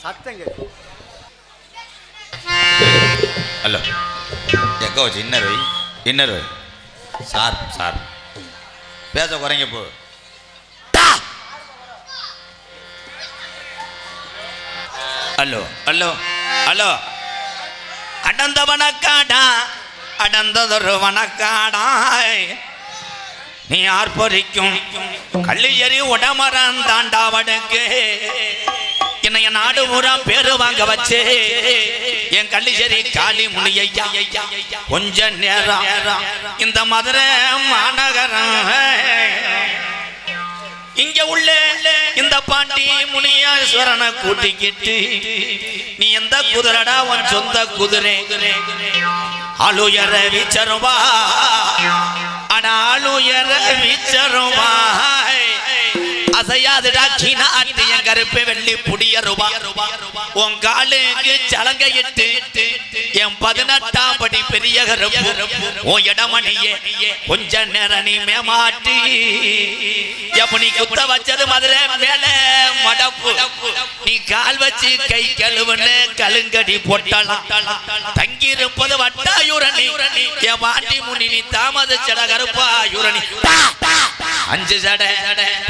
சத்தங்க. Hello echo வச்சு inner வை sir பேச குறைங்க போ. ஹலோ ஹலோ ஹலோ அடந்த வனக்காடா அடந்ததொரு வனக்காடா நீ ஆர்ப்பரிக்கும் கள்ளியறி உடமரம் தாண்டாவனுக்கு என்னைய நாடு ஊரா பேரு வாங்க வச்சே என் கள்ளிச்சேரி காளி முனியையா கொஞ்ச நேரம் இந்த மதுரை மாநகரம் இங்க உள்ள இந்த பாண்டி முனியாஸ்வரனை கூட்டிக்கிட்டு நீ எந்த குதிரடா உன் சொந்த குதிரை ஆளுயர வீச்சருவா ஆனா ஆளுயர வீச்சருவா அசையாதுடா கினாட்டு என் கருப்பை வெள்ளி புடிய ரூபா உன் காலுக்கு சலங்கையிட்டு என் 18ஆம் படி பெரிய கருப்பு உன் இடமணியே கொஞ்ச நேரம் நீ மேமாட்டி எப்படி குத்த வச்சது மதுரை மேல மடப்பு நீ கால் வச்சு கை கழுவுன்னு கலுங்கடி போட்டலாம் தங்கி இருப்பது வட்டாயுரணி என் பாண்டி முனி நீ தாமதிச்சட கருப்பாயுரணி 5 ஜடை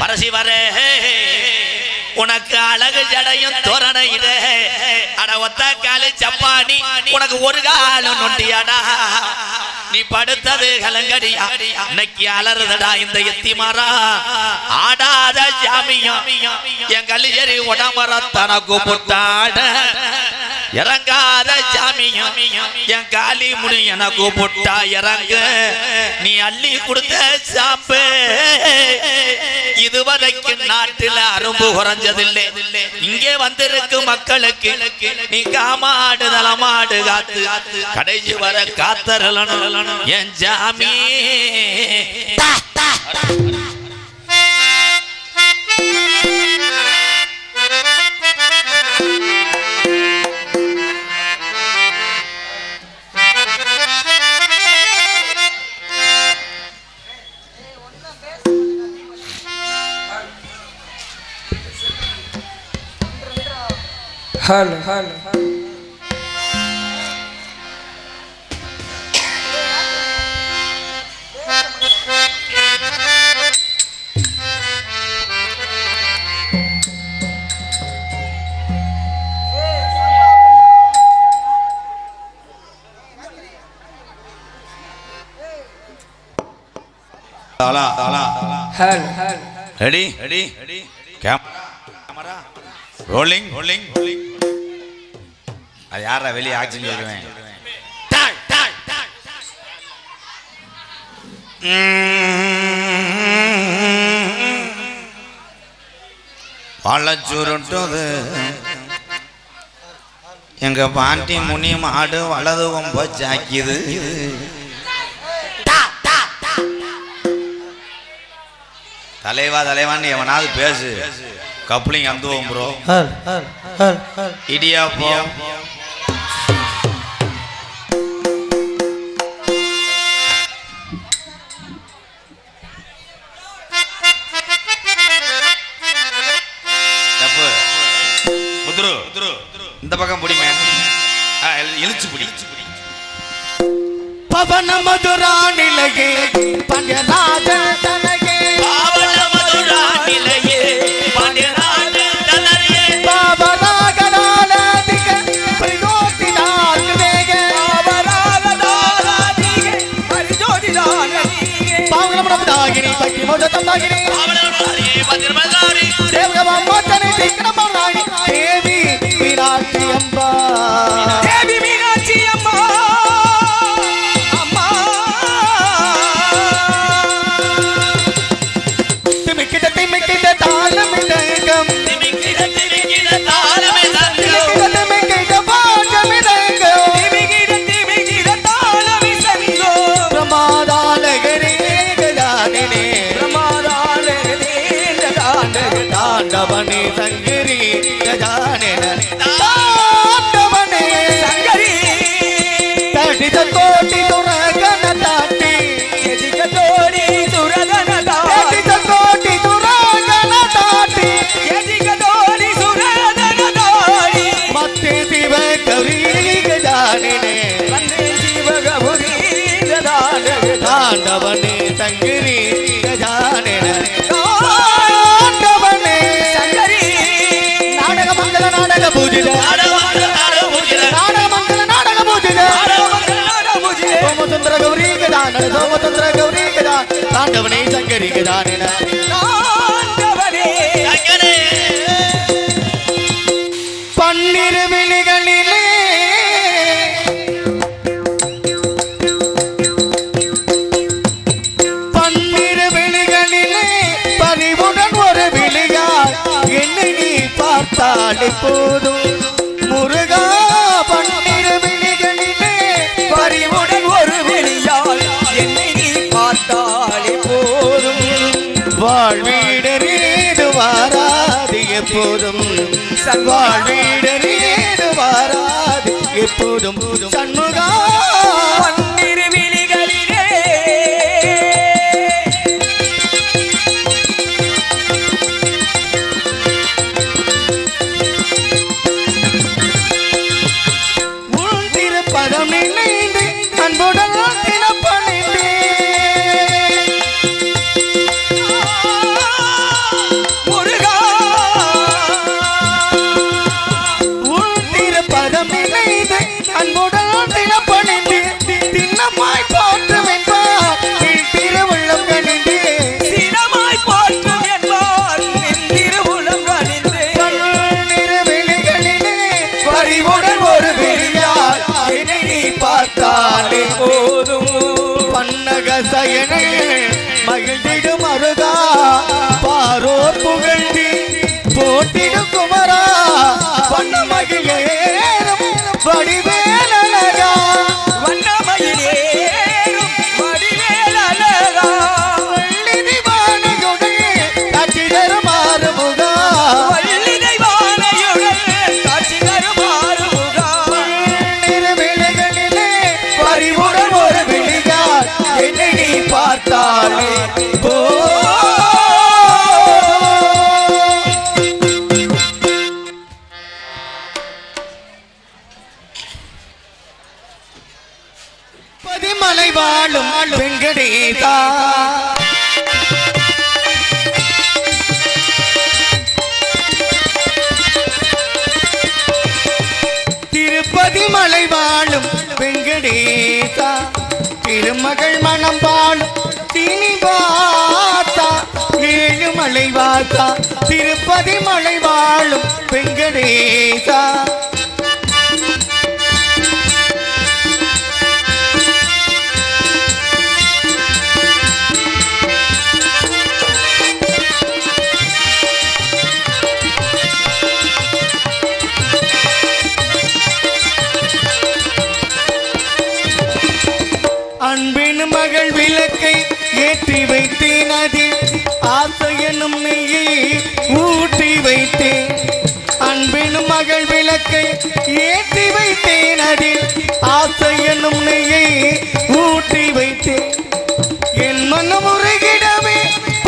பரசி வர உனக்கு அழகு ஜடையும் தோரணையிட அட ஒத்த காலு சப்பானி உனக்கு ஒரு காலம் நொண்டியாடா நீ படுத்தது கலங்கடியா இன்னைக்கு அலறுதடா இந்த எத்திமாரா ஆடாத ஜாமியம் என் கல்லியறி உடம்பர தனக்கு புட்டாட இறங்காத ஜாமியம் என் காலி முனி எனக்கு புட்டா இறங்க நீ அள்ளி கொடுத்த சாப்பு இதுவரைக்கும் நாட்டில் அரும்பு குறைஞ்சதில்லை இங்கே வந்திருக்கு மக்களுக்கு நீ காமாடு நலமாடு காத்து கடைசி வர காத்தரலணும் என் ஜாமி hello hello ready ready camera rolling rolling அது யாரா வெளியே ஆக்ஷன் சொல்லுவேன் வாழச்சூருட்டது எங்க பாண்டி முனி மாடு வலது கொம்ப சாக்கிது தலைவான்னு எவனாவது பேசு கப்ளிங் அந்துவோம் ப்ரோ இடியாப்போ இந்த பக்கம் புடிமே இழுச்சு புடி பவன மதுரா நிலையே பஞ்சராஜ தனகே பவன மதுரா நிலையே பஞ்சராஜ தனகே பாவராகடாலதிக பரிஜோதிதாத்வேகே பாவராகடாலதிக பரிஜோதிதாத்வேகே பாவனமதாகினி பக்தி மோததமாகினி பாவனமதாகினி பத்ரமதாரி தேவகமமோதனி திக்ரமராணி தேவி மீனாட்சி அம்பா தேவி மீனாட்சி அம்மா தாண்டவனே சங்கிரி கஜானே தாண்டவனே ஆண்டவனே சங்கரி கஜானன ஆண்டவனே சங்கரி நாடக மங்கள நாடக பூஜித சோமசுந்தர கௌரி கஜானன சோமசுந்தர கௌரி கஜானன ஆண்டவனே சங்கரி கஜானன பன்னிரு விழிகளிலே பறிவுடன் ஒரு விழியால் என்னை நீ பார்த்தால் போதும் முருகா பன்னிரு விழிகளிலே பறிவுடன் ஒரு விழியால் என்னை நீ பார்த்தால் போதும் வாழ்வீடரேது வாராது எப்போதும் வாழ்வீடரேது வாராது எப்போதும் சண்முகா பன்னிரு விழிகளிலே உன் திருப்பதம் நினைந்து அன்புடன் தினப்பணிந்தே அன்புடன் தினப்பணிந்து திண்ணமாய் போற்றும் என்பார் திருவுள்ளம் கணிந்து சினமாய் போற்றும் என்பார் திருவுள்ளம் கணிந்து பன்னிரு விழிகளிலே பறிவுடன் ஒரு விழியால் என்னை நீ பார்த்தாலே போதும் பன்னக சயனே மகிழ்ந்திடும் அருகா பாரோர் புகழ்ந்தி போட்டிடும் குமரா பண்ண மகிழேறும் வடிவேலழகா வண்ணமயிலேறும் வடிவேலழகா வள்ளி தெய்வானையுடன் காட்சி தரும் ஆறுமுகா வள்ளி தெய்வானையுடன் காட்சி தரும் ஆறுமுகா பன்னிரு விழிகளிலே பறிவுடன் ஒரு விழியால் என்னை நீ பார்த்தாலே பதிமலை வாழும் வெங்கடேசா திருப்பதி மலை வாழும் வெங்கடேசா திருமகள் மனம் வாழும் சீனிவாசா ஏழுமலை வாசா திருப்பதி மலை வாழும் வெங்கடேசா அன்பின் மகள் விளக்கை ஏற்றி வைத்தேன் அதில் ஆசை என்னும் நெய்யை ஊற்றி வைத்தேன் அன்பின் மகள் விளக்கை ஏற்றி வைத்தேன் அதில் ஆசை என்னும் நெய்யை ஊற்றி வைத்தேன் என் மனம் உருகிடவே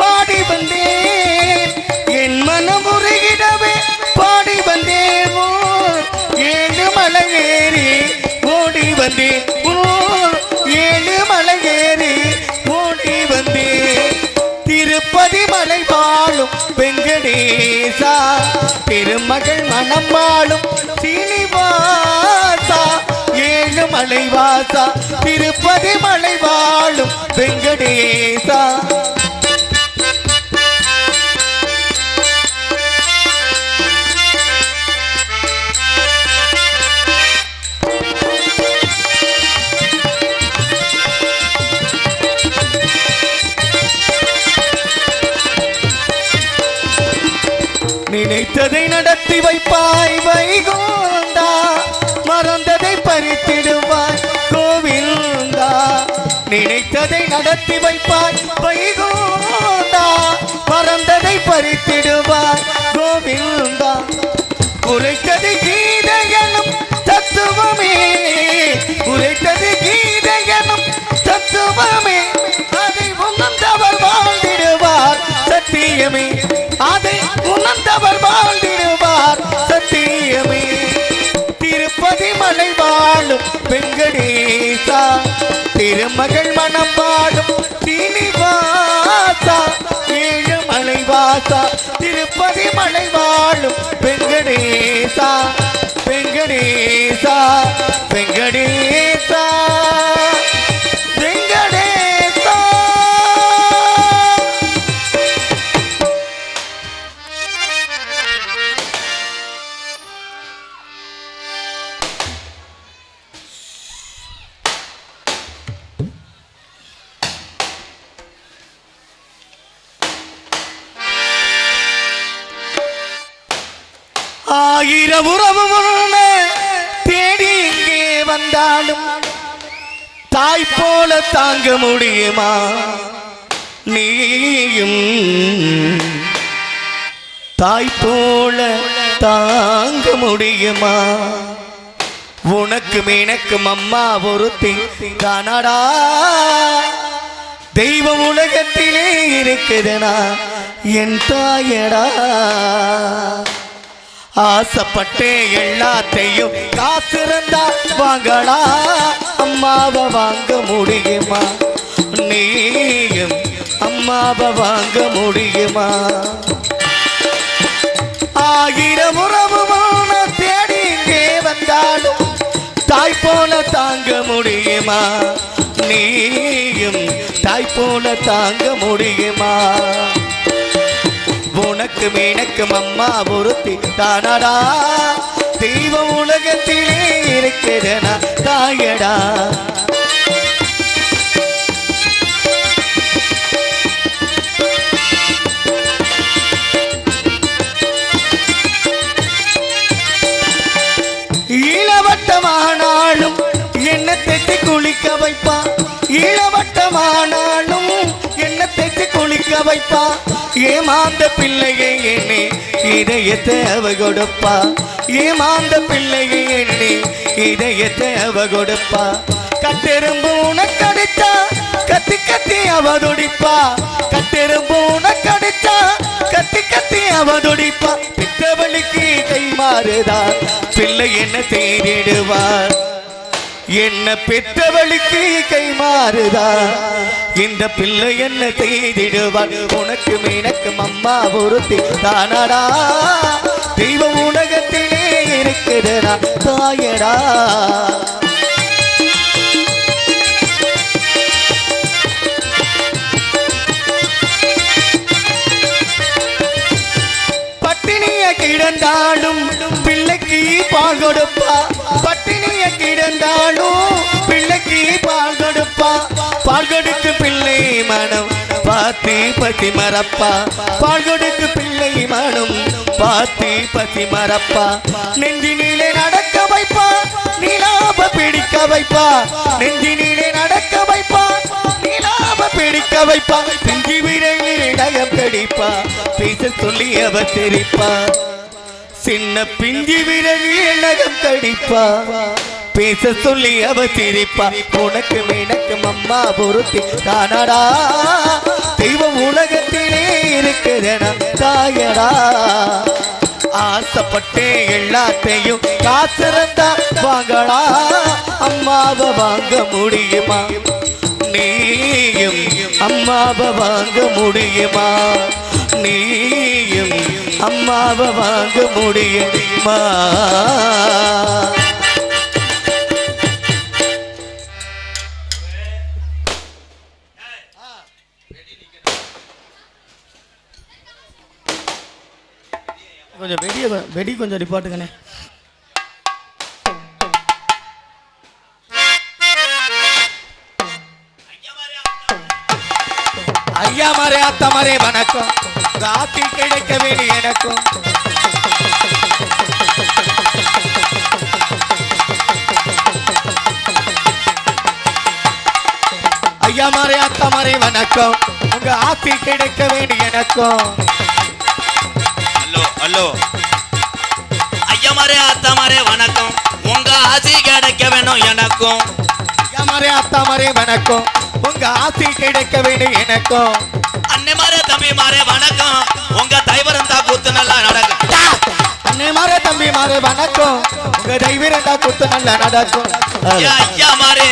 பாடி வந்தேன் என் மனம் உருகிடவே பாடி வந்தேன் ஏழு மலை ஏறி ஓடி வந்தேன் ஏழு மலை ஏறி ஓடி வந்தேன் திருப்பதி மலை வாழும் வெங்கடேசா திருமகள் மனம் வாழும் சீனிவாசா ஏழு மலை வாசா திருப்பதி மலை வாழும் வெங்கடேசா நினைத்ததை நடத்தி வைப்பாய் வைகுந்தா மறந்ததை பறித்திடுவாய் கோவிந்தா நினைத்ததை நடத்தி வைப்பாய் வைகுந்தா மறந்ததை பறித்திடுவாய் கோவிந்தா உரைத்தது கீதையனும் தத்துவமே உரைத்தது கீதையனும் தத்துவமே அதை உணர்ந்தவர் வாழ்ந்திடுவார் சத்தியமே அதை உணர்ந்தவர் வாழ்ந்திடுவார் சத்தியமே திருப்பதி மலை வாழும் வெங்கடேசா திருமகள் மனம் வாழும் ஸ்ரீனிவாசா திருப்பதி மலை வாழும் வெங்கடேசா வெங்கடேசா வெங்கடேசா வெங்கடேசா. ஆயிரம் உறவு தேடி இங்கே வந்தாலும் தாய் போல தாங்க முடியுமா? நீயும் தாய் போல தாங்க முடியுமா? உனக்கும் எனக்கும் அம்மா ஒருத்தி தானடா, தெய்வம் உலகத்திலே இருக்குதுனா என் தாயடா. ஆசைப்பட்டே எல்லாத்தையும் காசு இருந்தா வாங்கடா, அம்மாவை வாங்க முடியுமா? நீயும் அம்மாவை வாங்க முடியுமா? ஆயிரம் உறவு தேடி இங்கே வந்தாலும் தாய் போல தாங்க முடியுமா? நீயும் தாய் போல தாங்க முடியுமா? உனக்கும் எனக்கும் அம்மா ஒருத்தி தானடா, தெய்வம் உலகத்திலே இருக்குதுனா தாயடா. ஈழவட்டமானாலும் என்ன தெட்டி குளிக்க வைப்பா, ஈழவட்டமானாலும் என்ன தெட்டி குளிக்க வைப்பா. ஏமாந்த பிள்ளையை எண்ணி இதயத்தை அவ கொடுப்பா, ஏமாந்த பிள்ளையை எண்ணி இதயத்தை அவ கொடுப்பா. கட்டெரும்பு உனக்கடிச்சா கத்தி கத்தி அவ துடிப்பா, கட்டெரும்பு உனக்கடிச்சா கத்தி கத்தி அவ துடிப்பா. பித்தவளுக்கு கை மாறுதா பிள்ளை என்ன தேடிடுவார், என்ன பெற்றவளுக்கு கை மாறுதா இந்த பிள்ளை என்ன செய்திடுவாள். உனக்கு எனக்கு அம்மா ஒருத்தி தானடா, தெய்வம் உலகத்திலே இருக்குதுடா தாயடா. பட்டினிய கிடந்தாலும் பிள்ளைக்கு பால் கொடுப்பா, பட்டினிய கிடந்தாலும் பிள்ளைக்கு பால் கொடுப்பா. பால் கொடுக்கு பிள்ளை மனம் பாத்தி பசி மறப்பா, பால் கொடுக்கு பிள்ளை மனம் பாத்தி பசி மறப்பா. நெஞ்சினிலே நடக்க வைப்பா, நீலாப பிடிக்க வைப்பா, நெஞ்சினிலே நடக்க வைப்பா, நீலாப பிடிக்க வைப்பா. பிஞ்சி விரைவில் இடையம் கடிப்பா, பேச சொல்லி அவ சிரிப்பா. சின்ன பிஞ்சி விரைவில் நகம் கடிப்பா, பேச சொல்லி அவ சிரிப்பா. உனக்கு எனக்கு அம்மா பொருத்தி தானடா, தெய்வம் உலகத்திலே இருக்குதுனா தாயடா. ஆசைப்பட்டே எல்லாத்தையும் காத்திருந்தா வாங்கடா, அம்மாவை வாங்க முடியுமா? நீயும் அம்மாவை வாங்க முடியுமா? நீயும் அம்மாவை வாங்க முடியுமா? கொஞ்சம் வெடி கொஞ்சம் ரிப்போர்ட்டுங்கண்ணே. ஐயா மாரே அத்தா மாரே வணக்கம், ராத்தி கிடைக்க வேண்டி எனக்கும். ஐயா மாரே அத்தா மாரே வணக்கம், உங்க ஆத்தி கிடைக்க வேண்டி எனக்கும். ஹலோ ஹலோ, ஐயா மாரே அத்தா மாரே வணக்கம், உங்க ஆசி கிடைக்க வேணும் எனக்கும். ஐயா மாரே அத்தா மாரே வணக்கம், உங்க ஆசி கிடைக்க வேணும் எனக்கும். அண்ணே மாரே தம்பி மாரே வணக்கம், உங்க தைவரம் தான் கூத்து நல்லா நடக்கும். அண்ணே மாரே தம்பி மாரே வணக்கம், உங்க தைவரம் தான் கூத்து நல்லா நடக்கும். ஐயா மாரே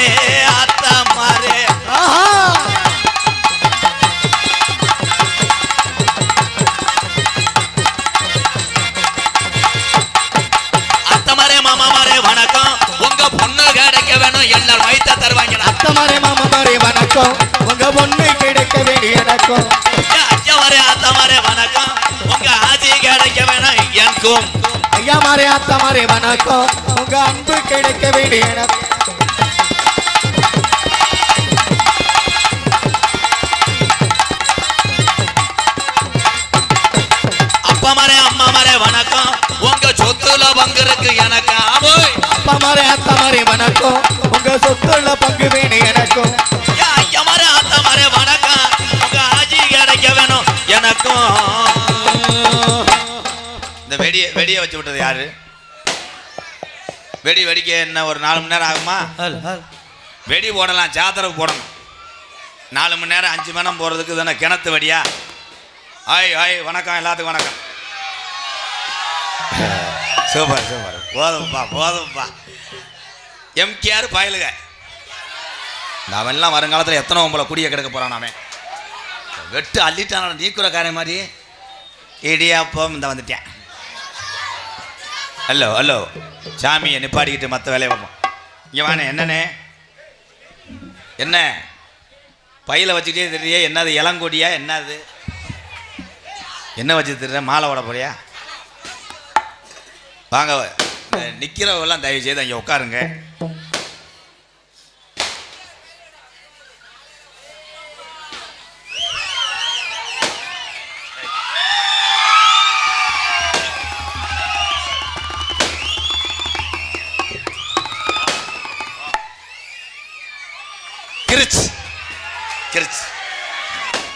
அத்தா மாரே, மன்னர் வைத்த தருவாங்க அத்தமாரே மாமமாரே வணக்கம் உங்க பொண்ணு கிடைக்க வேண்டிய எனக்கும் ஐயா மாரே அத்தமாரே வணக்கம் உங்க ஆஜி கிடைக்க வேணும் எனக்கும் ஐயா மாரே அத்தமாரே வணக்கம் உங்க அன்பு கிடைக்க வேண்டிய எனக்கும் அப்பா மாரே அம்மா மாரே வணக்கம் உங்க சொத்துல பங்கு இருக்கு எனக்கு அப்பா மாரே அத்தா மாரே வணக்கம் உங்க சொத்துல பங்கு வேணும் எனக்கும் ஐயா மாரே அத்தா மாரே வணக்கம் உங்க ஆஜி கிடைக்க வேணும் எனக்கும் இந்த வெடியை வச்சு விட்டது யாரு வெடிக்க என்ன ஒரு 4 மணி நேரம் ஆகுமா வெடி போடலாம் ஜாத்திரைக்கு போடணும் 4 மணி நேரம் 5 மணி நேரம் போறதுக்கு தானே கிணத்து வெடியா ஹாய் வணக்கம் எல்லாத்துக்கும் வணக்கம் சூப்பர் போதும்பா எம்கேஆர் பயலுக நாம எல்லாம் வருங்காலத்தில் எத்தனை உங்களை குடிய கிடக்க போறான் நாம வெட்டு அள்ளிட்டான நீக்குற காரியம் மாதிரி இடியாப்பம் இந்த வந்துட்டேன் ஹலோ சாமியை நிப்பாடிக்கிட்டு மற்ற வேலையை பார்ப்போம் இங்கே வானே என்னண்ணே என்ன பையில வச்சுக்கிட்டே தெரியல என்னது இளங்கொடியா என்னது என்ன வச்சு தெரியல மாலை ஓட போறியா வாங்க நிற்கிறவெல்லாம் தயவு செய்து அங்கே உட்காருங்க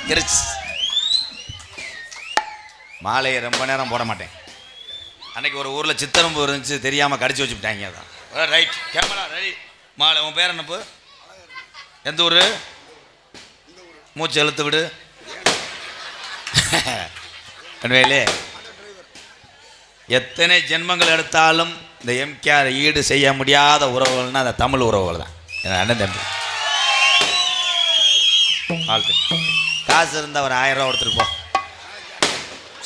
கிரிச் மாலையை ரொம்ப நேரம் போட மாட்டேன் அன்னைக்கு ஒரு ஊரில் சித்தரம்பு இருந்துச்சு தெரியாமல் கடிச்சு வச்சுட்டாங்க அதான் ரைட் கேமரா ரெடி மாலை உன் பேர் என்னப்பு எந்த ஊர் மூச்சு எழுத்து விடு வேலே எத்தனை ஜென்மங்கள் எடுத்தாலும் இந்த எம்கேஆர் ஈடு செய்ய முடியாத உறவுகள்னா அந்த தமிழ் உறவுகள் தான் என் அண்ணன் தம்பி வாழ்த்து காசு இருந்தால் ஒரு 1000 ரூபா கொடுத்துட்டு போ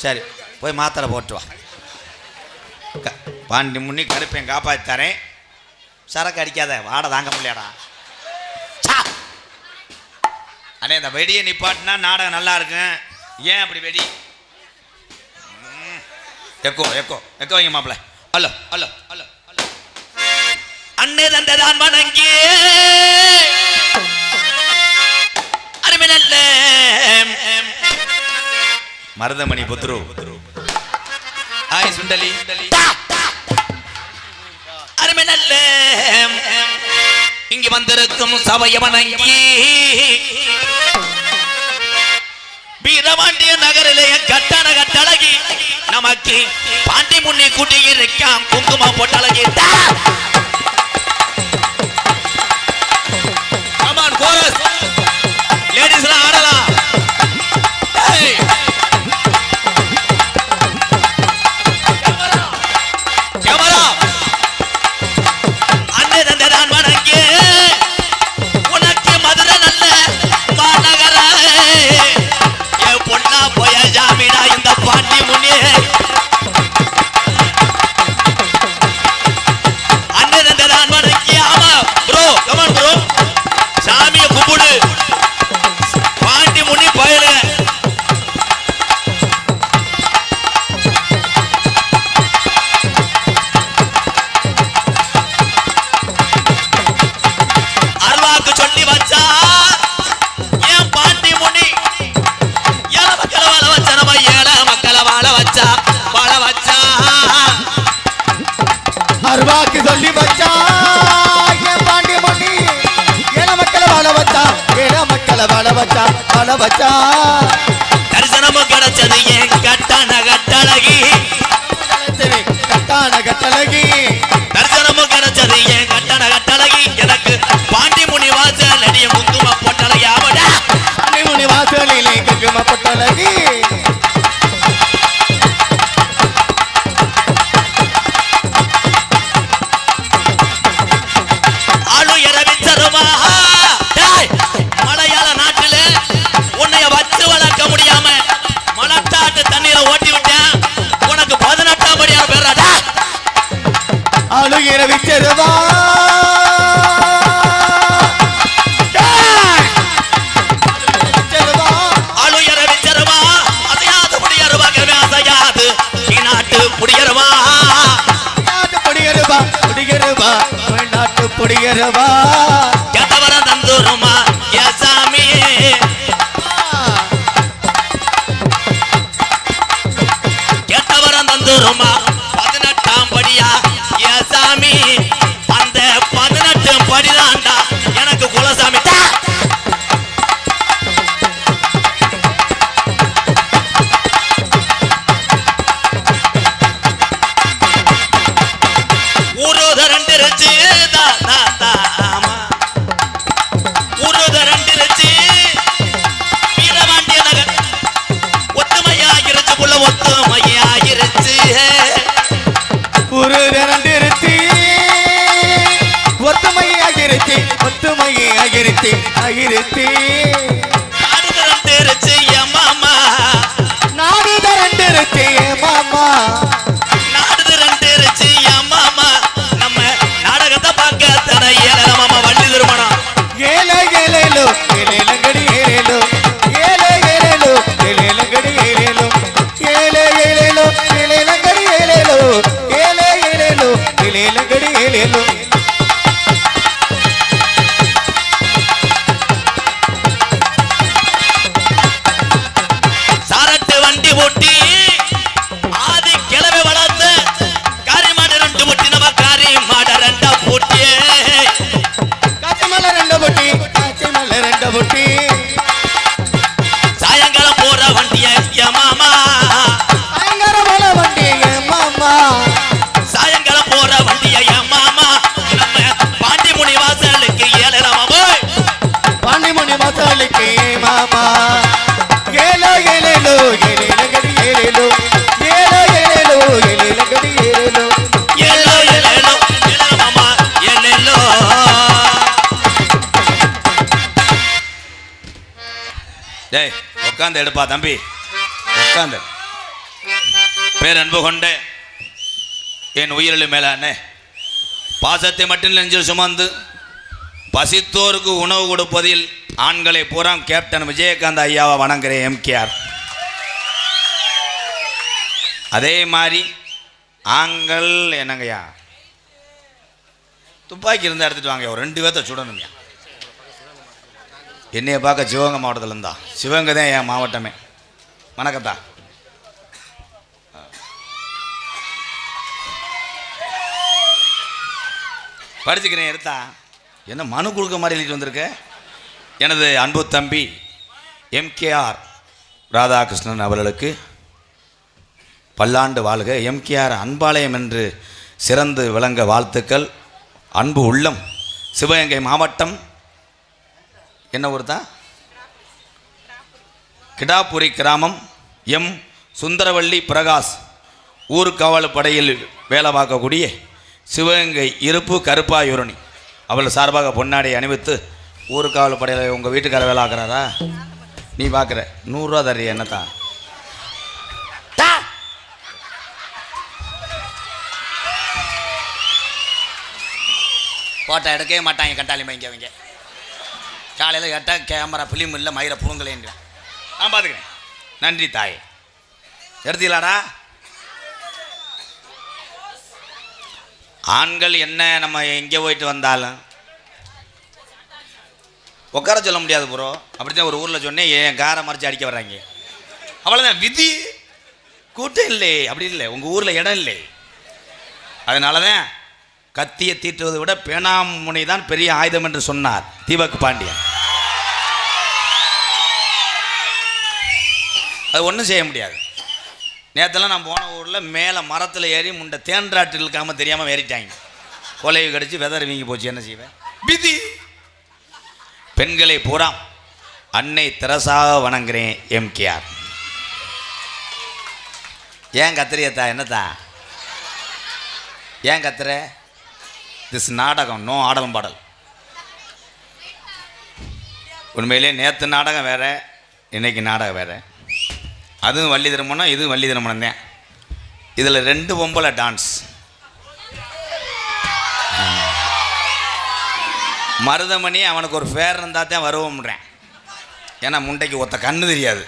சரி போய் மாத்திரை போட்டு வா பாண்டி முன்னி கருப்பேன் காப்பாற்றி தரேன் சரக்கு அடிக்காத வாடை தாங்க முடியாடா அண்ணே இந்த வெடியை நிப்பாட்டினா நாடகம் நல்லா இருக்கும் ஏன் அப்படி வெடி எக்கோ வைங்க மாப்பிள்ள அல்ல அண்ணே தந்தான் வணங்கி அருமைநல்ல மருதமணி புத்ரு ஆய் சுண்டலி அருமைநல்ல இங்கு வந்திருக்கும் சபைய வணங்கி வீரபாண்டிய நகரிலே கட்டழகி நமக்கு பாண்டி முன்னி கூட்டி இருக்கான் குங்குமம் போட்டழகி கோரஸ் லேடிஸ் ஆடலாம் அருவாக்கு சொல்லி வச்சா என் பாண்டி மணி ஏழ மக்களை வாழ வச்சா தரிசனமும் கிடைச்சது என் கட்டான கட்டழகி தரிசனமும் கிடைச்சது என் கட்டான கட்டழகி எனக்கு பாண்டி முனி வாசல் அடிய குங்கும பொட்டழகி ஆவடா பாண்டி முனி வாசலிலே குங்கும பொட்டழகி அழுகிற விச்சருவா பொடியரவா நாட்டு பொடியரவா கேட்டவரம் தந்துருமா ஏ சாமி கேட்டவரம் தந்துருமா 18ஆம் படியா ஏ சாமி அந்த 18 படிதாண்டா எனக்கு குலசாமி உட்காந்து எடுப்பா தம்பி உட்காந்து பேரன்பு கொண்ட என் உயிரிலும் மேலான பாசத்தை மட்டும் நெஞ்சில் சுமந்து பசித்தோருக்கு உணவு கொடுப்பதில் ஆண்களை பூரா கேப்டன் விஜயகாந்த் ஐயாவை வணங்குறேன் எம்கேஆர். அதே மாதிரி ஆண்கள் என்னங்கய்யா துப்பாக்கி இருந்தால் எடுத்துட்டு வாங்க ஒரு 2 பேர்த்த சுடணுங்கய்யா. என்னையை பார்க்க சிவகங்கை மாவட்டத்தில் இருந்தா சிவகங்கை தான் என் மாவட்டமே. வணக்கத்தா படிச்சுக்கிறேன் எடுத்தா என்ன மனு கொடுக்க மாதிரி எழுதிட்டு வந்திருக்க. எனது அன்பு தம்பி எம்கேஆர் ராதாகிருஷ்ணன் அவர்களுக்கு பல்லாண்டு வாழ்க. எம்கேஆர் அன்பாலயம் என்று சிறந்து விளங்க வாழ்த்துக்கள். அன்பு உள்ளம் சிவகங்கை மாவட்டம் என்ன ஊர் தான் கிடாபுரி கிராமம் எம் சுந்தரவள்ளி பிரகாஷ் ஊர்காவல் படையில் வேலை பார்க்கக்கூடிய சிவகங்கை இருப்பு கருப்பாயூரணி அவள் சார்பாக பொன்னாடி அணிவித்து ஊர்காவல் படையில் உங்கள் வீட்டுக்கார வேலை ஆக்குறாரா நீ பார்க்குற 100 ரூபா தர்றிய என்னத்தான் போட்டோ எடுக்கவே மாட்டாங்க கட்டாளி மைங்க அவங்க காலையில் கேட்டால் கேமரா ஃபிலிம் இல்லை மயிரை புழுங்கலேன்ற நான் பார்த்துக்கிறேன். நன்றி தாயே. எடுத்தீங்களாடா ஆண்கள் என்ன நம்ம எங்கே போயிட்டு வந்தாலும் உட்கார சொல்ல முடியாது ப்ரோ. அப்படித்தான் ஒரு ஊரில் சொன்னேன் என் காரை மறைச்சி அடிக்க வர்றாங்க. அவ்வளோதான் விதி கூட்டம் இல்லை அப்படி இல்லை உங்கள் ஊரில் இடம் இல்லை. அதனால தான் கத்தியை தீட்டுவதை விட பேனாமுனை தான் பெரிய ஆயுதம் என்று சொன்னார் தீபக் பாண்டியன். அது ஒன்றும் செய்ய முடியாது. நேற்றெல்லாம் நான் போன ஊரில் மேலே மரத்தில் ஏறி முண்டை தேன்றாட்டில் இருக்காமல் தெரியாமல் ஏறிட்டாங்க. கொலையை கடிச்சு வெதர் வீங்கி போச்சு. என்ன செய்வேன் விதி. பெண்களை பூரா அன்னை தெரசாக வணங்குறேன் எம்கேஆர். ஏன் கத்திரியத்தா என்னத்தா ஏன் கத்துற? திஸ் நாடகம் நோ ஆடலும் பாடல். உண்மையிலே நேற்று நாடகம் வேறு இன்னைக்கு நாடகம் வேறு. அதுவும் வள்ளி திருமணம் இதுவும் வள்ளி திருமணம் தான். இதில் 2 பொம்பளை டான்ஸ். மருதமணி அவனுக்கு ஒரு ஃபேர் இருந்தால் தான் வருவோம்ன்றேன். ஏன்னா முண்டைக்கு ஒத்த கண்ணு தெரியாது.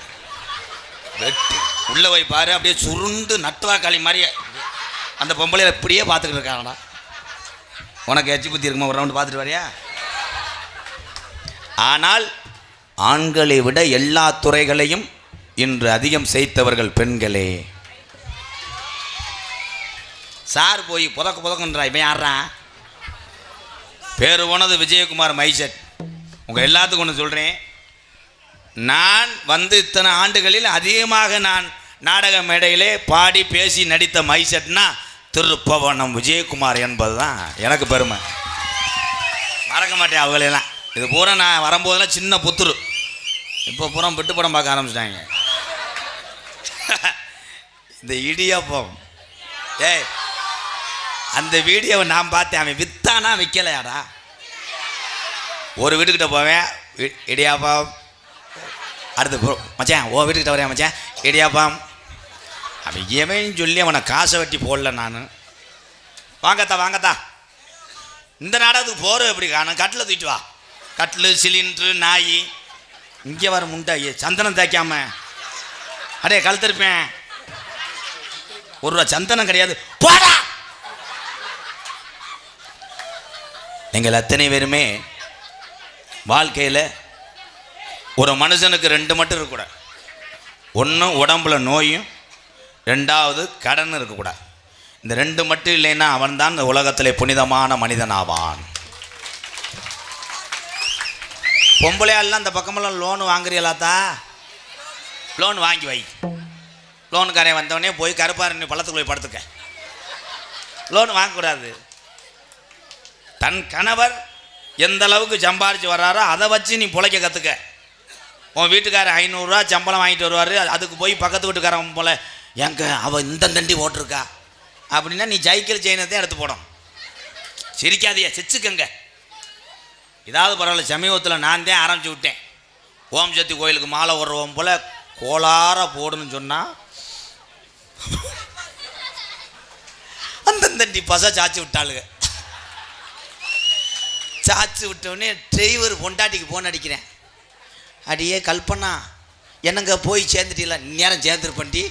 வெட்டி உள்ளே போய் பாரு அப்படியே சுருண்டு நட்டுவாக்காளி மாதிரி அந்த பொம்பளை இப்படியே பார்த்துக்கிட்டு இருக்காங்கடா. உனக்கு எச்சி புத்தி இருக்குமா? ஒரு ரவுண்டு பார்த்துட்டு வரியா? ஆனால் ஆண்களை விட எல்லா துறைகளையும் இன்று அதிகம் செய்தவர்கள் பெண்களே. சார் போய் புதக்குன்றா, இவன் யாரா? பேர் போனது விஜயகுமார் மைசெட். உங்கள் எல்லாத்துக்கும் ஒன்று சொல்கிறேன், நான் வந்து இத்தனை ஆண்டுகளில் அதிகமாக நான் நாடக மேடையிலே பாடி பேசி நடித்த மைசெட்னா திருப்பவனம் விஜயகுமார் என்பது தான் எனக்கு பெருமை. மறக்க மாட்டேன் அவங்களெல்லாம். இது பூரா நான் வரும்போதெல்லாம் சின்ன புத்துரு, இப்போ பூரா விட்டு படம் பார்க்க ஆரம்பிச்சிட்டாங்க. இந்த இடியாப்பம், ஏய் அந்த வீடியோவை நான் பார்த்தேன். அவன் வித்தானா விற்கலையாடா? ஒரு வீட்டுக்கிட்ட போவேன், இடியாப்பம். அடுத்து மச்சான் ஓ வீட்டுக்கிட்ட வரேன் மச்சான், இடியாப்பம். அவன் எவன் சொல்லி அவனை காசை வெட்டி போடல. நான் வாங்கத்தா இந்த நாடகத்துக்கு போகிற எப்படி காணும்? கட்டில் தூக்கிட்டு வா. கட்டில், சிலிண்ட்ரு, நாய். இங்கே வர முண்டாயி சந்தனம் தேய்க்காம அடே கழுத்திருப்பேன். ஒரு ரூபா சந்தனம் கிடையாது, போடா. நீங்கள் அத்தனை பேருமே வாழ்க்கையில் ஒரு மனுஷனுக்கு ரெண்டு மட்டும் இருக்கக்கூடாது. ஒன்று உடம்புல நோயும், ரெண்டாவது கடன் இருக்கக்கூடாது. இந்த ரெண்டு மட்டும் இல்லைன்னா அவன்தான் இந்த உலகத்திலே புனிதமான மனிதன் ஆவான். பொம்பளையாலாம் இந்த பக்கமெல்லாம் லோன் வாங்குறீங்களாத்தா? லோன் வாங்கி வை. லோனுக்காரன் வந்தவொடனே போய் கருப்பாரணி பள்ளத்துக்குள்ளே படுத்துக்க. லோன் வாங்கக்கூடாது. தன் கணவர் எந்த அளவுக்கு சம்பாரிச்சு வர்றாரோ அதை வச்சு நீ பிழைக்க கற்றுக்க. உன் வீட்டுக்காரர் 500 ரூபா சம்பளம் வாங்கிட்டு வருவார், அதுக்கு போய் பக்கத்து வீட்டுக்காரன் போல எங்க அவள் இந்த தண்டி ஓட்டிருக்கா அப்படின்னா நீ சைக்கிள் செயினத்தையும் எடுத்து போடும். சிரிக்காதையா, சிரிச்சுக்கங்க. இதாவது பரவாயில்ல. சமீபத்தில் நான் தான் ஆரம்பிச்சு விட்டேன். ஓம் சக்தி கோயிலுக்கு மாலை ஓடுறவன் போல் கோளார போடுன்னு சொன்னால் அந்தந்தண்டி பசை சாச்சு விட்டாளுங்க. சாச்சு விட்டோடனே டிரைவர் பொண்டாட்டிக்கு போன் அடிக்கிறேன். அடியே கல்பனா, என்னங்க போய் சேர்ந்துட்டீங்களா? நேரம் சேர்ந்துருப்பண்டி.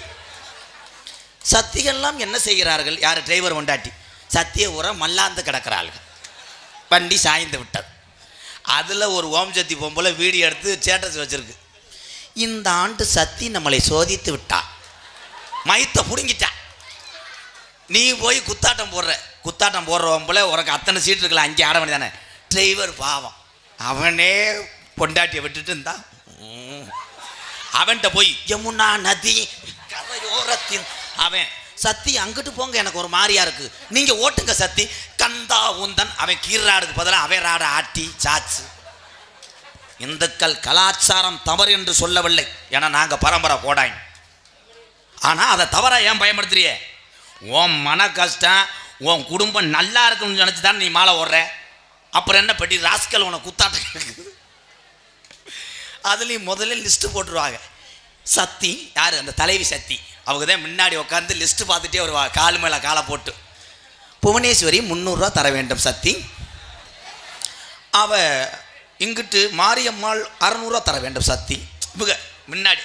சத்திகள்லாம் என்ன செய்கிறார்கள்? யார்? டிரைவர் பொண்டாட்டி. சத்திய உர மல்லாந்து கிடக்கிறாள்கள். வண்டி சாய்ந்து விட்டது. அதில் ஒரு ஓம் சக்தி பொம்பளை வீடியோ எடுத்து ஸ்டேட்டஸ் வச்சுருக்கு. இந்த ஆண்டு சத்தி நம்மளை சோதித்து விட்டா, மயத்தை பிடுங்கிட்டா. நீ போய் குத்தாட்டம் போடுறவன் போல உனக்கு அத்தனை சீட்டு இருக்கலாம், அங்கே ஆட வேண்டியதானே. டிரைவர் பாவம், அவனே பொண்டாட்டியை விட்டுட்டு இருந்தான். அவன்கிட்ட போய் யமுனா நதி கரையோரத்தின் அவன் சத்தி அங்கிட்டு போங்க, எனக்கு ஒரு மாதிரியா இருக்கு, நீங்க ஓட்டுங்க சத்தி. கந்தா உந்தன் அவன் கீராடுக்கு பதிலாக அவன் ராட ஆட்டி சாச்சு. இந்துக்கள் கலாச்சாரம் தவறு என்று சொல்லவில்லை, ஏன்னா நாங்கள் பரம்பரை கோடாய். ஆனால் அதை தவற ஏன் பயன்படுத்துறியே? உன் மன கஷ்டம், உன் குடும்பம் நல்லா இருக்குன்னு நினச்சி தான் நீ மாலை ஓடுற. அப்புறம் என்ன பெட்டி ராஸ்கல் உனக்கு குத்தாட்டம் இருக்குது. அதுலேயும் முதல்ல லிஸ்ட்டு போட்டுருவாங்க. சத்தி யார்? அந்த தலைவி சத்தி. அவங்க தான் முன்னாடி உட்காந்து லிஸ்ட்டு பார்த்துட்டே வருவா, கால் மேலே காலை போட்டு. புவனேஸ்வரி 300 ரூபா தர வேண்டும் சத்தி. அவ இங்கிட்டு மாரியம்மாள் 600 ரூபா தர வேண்டும் சத்தி. இவங்க முன்னாடி